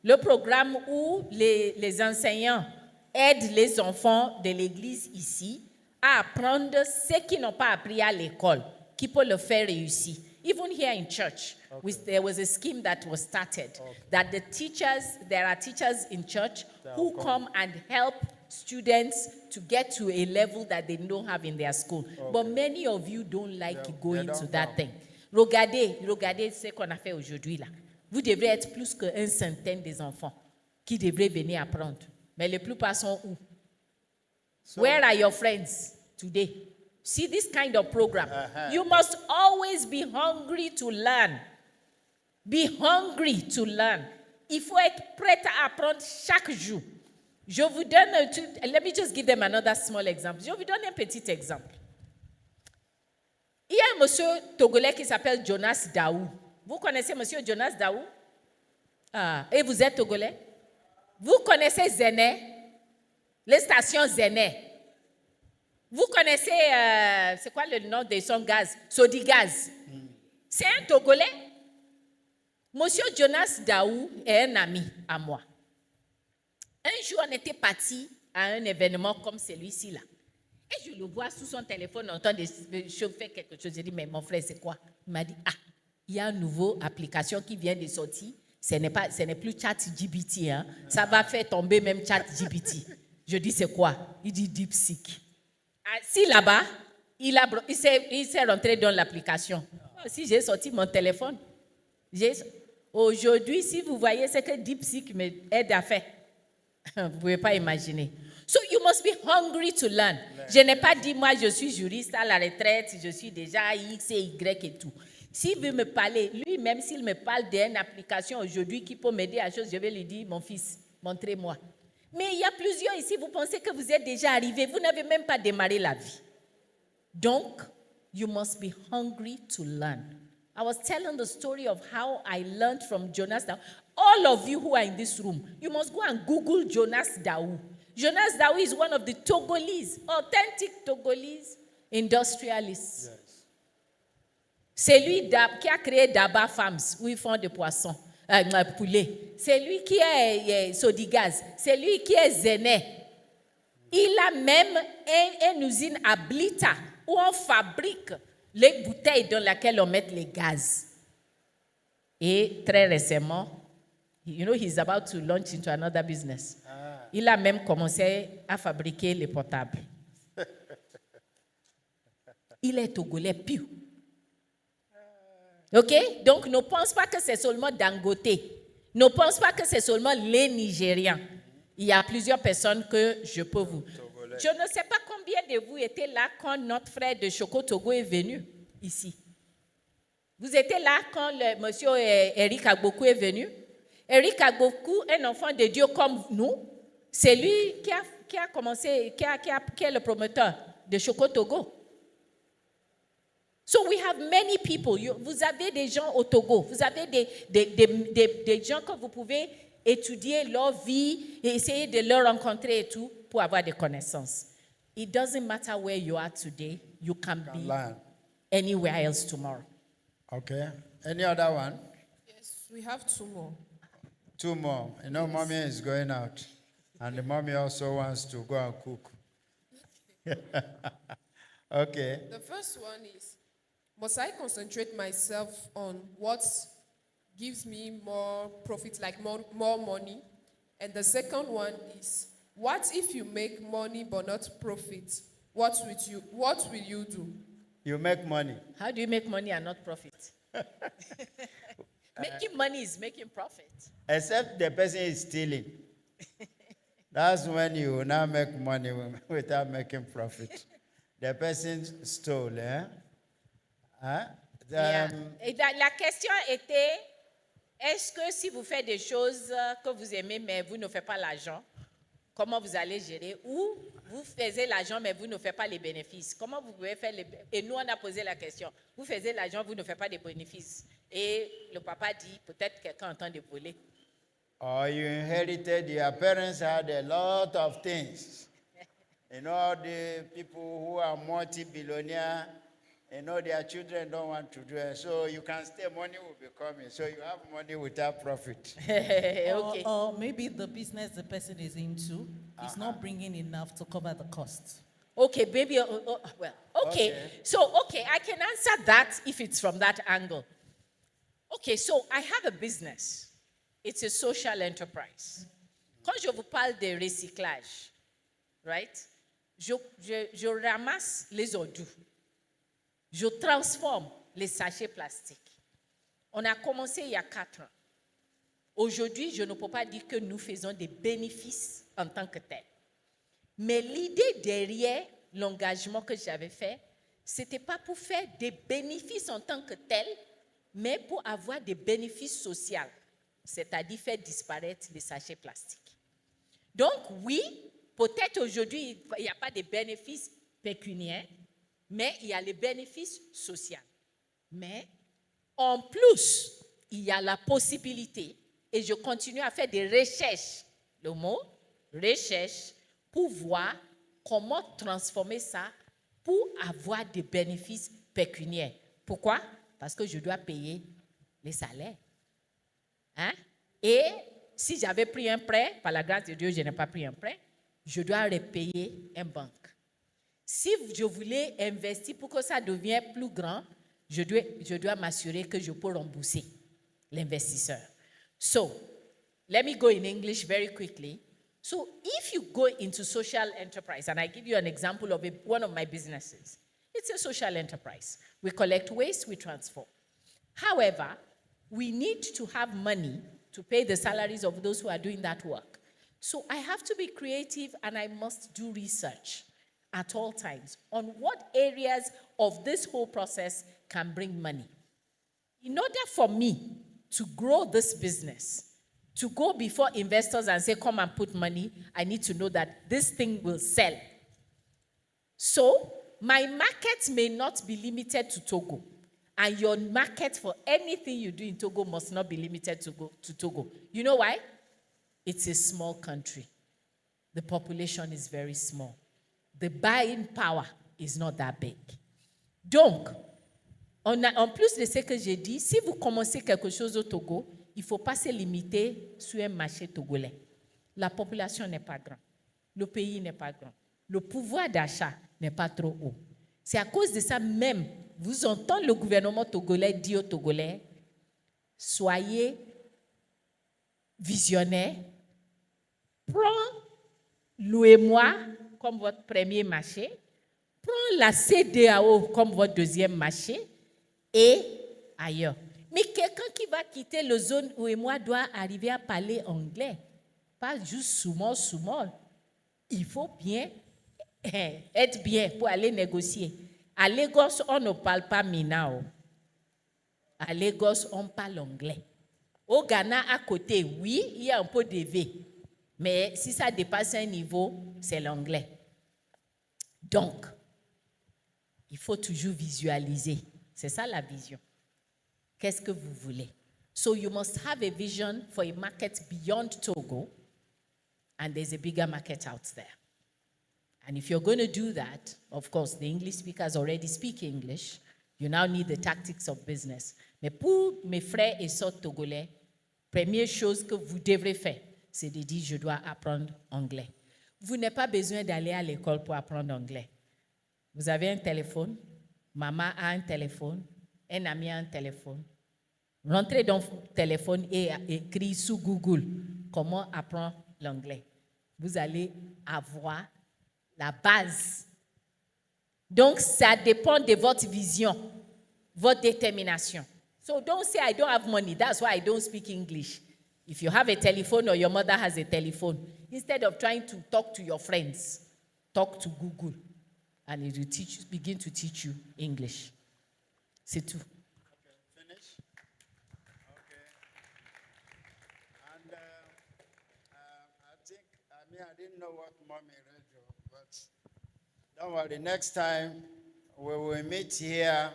Le programme où les enseignants aident les enfants de l'église ici à apprendre ce qu'ils n'ont pas appris à l'école, qui peut le faire réussir. Even here in church, there was a scheme that was started that there are teachers in church who come and help students to get to a level that they don't have in their school. But many of you don't like going don't to that come. thing. Regardez ce qu'on a fait aujourd'hui là. Vous devrez être plus qu'une centaine des enfants qui devraient venir apprendre. Mais les plupart sont où? Where are your friends today? See this kind of program. You must always be hungry to learn. Be hungry to learn. Il faut être prêt à apprendre chaque jour. Je vous donne, let me just give them another small example. Je vous donne un petit exemple. Il y a un monsieur togolais qui s'appelle Jonas Daou. Vous connaissez monsieur Jonas Daou? Ah, et vous êtes togolais? Vous connaissez Zené? Les stations Zené? Vous connaissez, c'est quoi le nom de son gaz? Sodigaz. C'est un togolais. Monsieur Jonas Daou est un ami à moi. Un jour, on était parti à un événement comme celui-ci là. Et je le vois sous son téléphone en train de chauffer quelque chose. J'ai dit, mais mon frère, c'est quoi? Il m'a dit, il y a une nouvelle application qui vient de sortir. Ce n'est plus ChatGPT. Hein. Ça va faire tomber même ChatGPT. Je dis, c'est quoi? Il dit DeepSeek. Si là-bas, il s'est rentré dans l'application. Si j'ai sorti mon téléphone, aujourd'hui, si vous voyez ce que DeepSeek m'aide à faire, vous ne pouvez pas imaginer. So you must be hungry to learn. Je n'ai pas dit, moi, je suis juriste à la retraite, je suis déjà X et Y et tout. S'il veut me parler, lui-même, s'il me parle d'une application aujourd'hui qui peut m'aider à chose, je vais lui dire, mon fils, montrez-moi. Mais il y a plusieurs ici, vous pensez que vous êtes déjà arrivé, vous n'avez même pas démarré la vie. Donc, you must be hungry to learn. I was telling the story of how I learned from Jonas Daou. All of you who are in this room, you must go and Google Jonas Daou. Jonas Daou is one of the Togolese, authentic Togolese industrialists. Yes. C'est lui qui a créé Daba Farms, où ils font des poissons, poulet. C'est lui qui est Sodigaz. C'est lui qui est Zené. Il a même une usine à Blita, où on fabrique les bouteilles dans lesquelles on met les gaz. Et très récemment, you know, he's about to launch into another business. Il a même commencé à fabriquer les portables. il est togolais pur. OK? Donc, ne pense pas que c'est seulement Dangote. Ne pense pas que c'est seulement les Nigérians. Il y a plusieurs personnes que je peux vous. Je ne sais pas combien de vous étaient là quand notre frère de Choco Togo est venu ici. Vous étiez là quand le monsieur Eric Agbokou est venu? Eric Agbokou, un enfant de Dieu comme nous, c'est lui qui a commencé, qui est le promoteur de Choco Togo. So we have many people. Vous avez des gens au Togo. Vous avez des gens que vous pouvez étudier leur vie et essayer de leur rencontrer et tout pour avoir des connaissances. It doesn't matter where you are today. You can be anywhere else tomorrow. Okay. Any other one? Yes, we have 2 more. 2 more. You know, mommy is going out. And the mommy also wants to go and cook. Okay. The first one is, must I concentrate myself on what gives me more profit, like more money? And the second one is, what if you make money but not profit? What will you do? You make money. How do you make money and not profit? Making money is making profit. Except the person is stealing. That's when you will now make money without making profit. The person stole, eh? Huh? Yeah. Et la question était, est-ce que si vous faites des choses que vous aimez mais vous ne faites pas l'argent, comment vous allez gérer? Ou vous faisiez l'argent mais vous ne faites pas les bénéfices? Comment vous pouvez faire les... Et nous, on a posé la question. Vous faisiez l'argent, vous ne faites pas de bénéfices. Et le papa dit, peut-être quelqu'un entend de voler. Or you inherited, your parents had a lot of things. You know, the people who are multi-billionaire, you know, their children don't want to do it. So you can stay, money will be coming. So you have money without profit. Okay. Or maybe the business the person is into is not bringing enough to cover the costs. Okay, baby. Well, okay. So, I can answer that if it's from that angle. Okay, so I have a business. It's a social enterprise. Quand je vous parle de recyclage, right? Je ramasse les ordures. Je transforme les sachets plastiques. On a commencé il y a 4 ans. Aujourd'hui, je ne peux pas dire que nous faisons des bénéfices en tant que tel. Mais l'idée derrière l'engagement que j'avais fait, ce n'était pas pour faire des bénéfices en tant que tel, mais pour avoir des bénéfices sociaux, c'est-à-dire faire disparaître les sachets plastiques. Donc, oui, peut-être aujourd'hui, il n'y a pas de bénéfices pécuniaires, mais il y a les bénéfices sociaux. Mais en plus, il y a la possibilité, et je continue à faire des recherches, le mot recherche, pour voir comment transformer ça pour avoir des bénéfices pécuniaires. Pourquoi? Parce que je dois payer les salaires. Hein? Et si j'avais pris un prêt, par la grâce de Dieu, je n'ai pas pris un prêt, je dois repayer une banque. Si je voulais investir pour que ça devienne plus grand, je dois m'assurer que je peux rembourser l'investisseur. So, let me go in English very quickly. So, if you go into social enterprise, and I give you an example of one of my businesses, it's a social enterprise. We collect waste, we transform. However, we need to have money to pay the salaries of those who are doing that work. So I have to be creative and I must do research at all times on what areas of this whole process can bring money. In order for me to grow this business, to go before investors and say, come and put money, I need to know that this thing will sell. So my market may not be limited to Togo. And your market for anything you do in Togo must not be limited to Togo. You know why? It's a small country. The population is very small. The buying power is not that big. Donc, en plus de ce que j'ai dit, si vous commencez quelque chose au Togo, il ne faut pas se limiter sur un marché togolais. La population n'est pas grande. Le pays n'est pas grand. Le pouvoir d'achat n'est pas trop haut. C'est à cause de ça même, vous entendez le gouvernement togolais dire aux Togolais, soyez visionnaires, louez-moi comme votre premier marché prends la CEDEAO comme votre deuxième marché et ailleurs. Mais quelqu'un qui va quitter la zone où moi doit arriver à parler anglais, pas juste small. Il faut bien être bien pour aller négocier. À Lagos, on ne parle pas Minao. À Lagos, on parle anglais. Au Ghana, à côté, oui, il y a un peu d'élevé. Mais si ça dépasse un niveau, c'est l'anglais. Donc, il faut toujours visualiser. C'est ça la vision. Qu'est-ce que vous voulez? So you must have a vision for a market beyond Togo, and there's a bigger market out there. And if you're going to do that, of course, the English speakers already speak English. You now need the tactics of business. Mais pour mes frères et sœurs togolais, première chose que vous devrez faire, c'est de dire, je dois apprendre anglais. Vous n'avez pas besoin d'aller à l'école pour apprendre anglais. Vous avez un téléphone, maman a un téléphone, un ami a un téléphone. Rentrez dans le téléphone et écrivez sur Google comment apprendre l'anglais. Vous allez avoir la base. Donc, ça dépend de votre vision, votre détermination. So don't say, I don't have money, that's why I don't speak English. If you have a telephone or your mother has a telephone, instead of trying to talk to your friends, talk to Google, and it will begin to teach you English. C'est tout. Okay, finish. Okay. And I didn't know what mommy read, but don't worry. Next time we will meet here,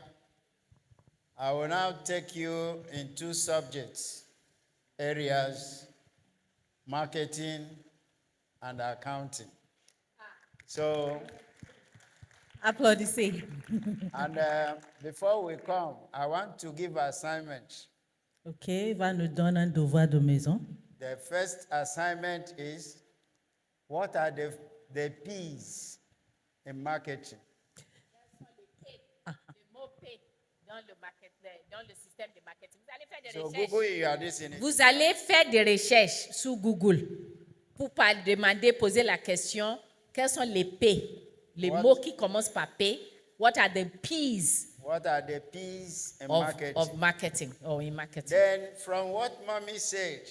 I will now take you in two subjects, areas, marketing and accounting. So, Applaudissez. and before we come, I want to give assignments. OK, va nous donner un devoir de maison. The first assignment is, what are the P's in marketing? Le mot P dans le système de marketing. Vous allez faire des So recherches. Google, you are this in it. Vous allez faire des recherches sur Google pour poser la question, quels sont les P, les What? mots qui commencent par P. What are the P's What are the P's in of marketing? marketing or in marketing? Then, from what mommy said,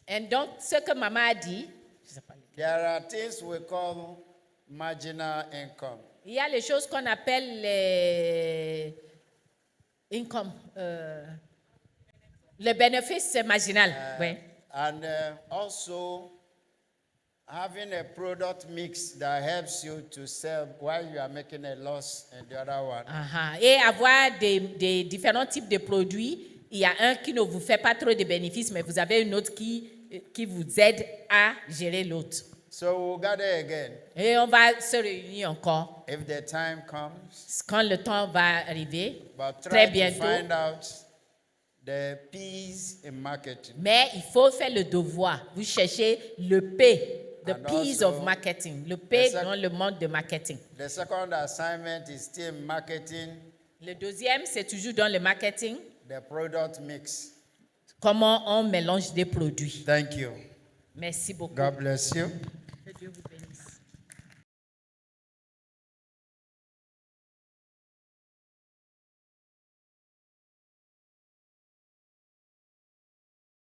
Et donc, ce que maman a dit, je sais pas, there are things we call marginal income. il y a les choses qu'on appelle les income, le bénéfice marginal. Oui. And also, having a product mix that helps you to sell while you are making a loss in the other one. Aha. Et avoir des différents types de produits. Il y a un qui ne vous fait pas trop de bénéfices, mais vous avez une autre qui vous aide à gérer l'autre. So we'll gather again. Et on va se réunir encore If the time comes, quand le temps va arriver, but très try to bientôt. find out the P's in marketing. Mais il faut faire le devoir. Vous cherchez le P, the And P's also, of marketing. Le P the sec- dans le monde de marketing. The second assignment is still marketing, Le deuxième, c'est toujours dans le marketing. the product mix. Comment on mélange des produits. Thank you. Merci beaucoup. God bless you.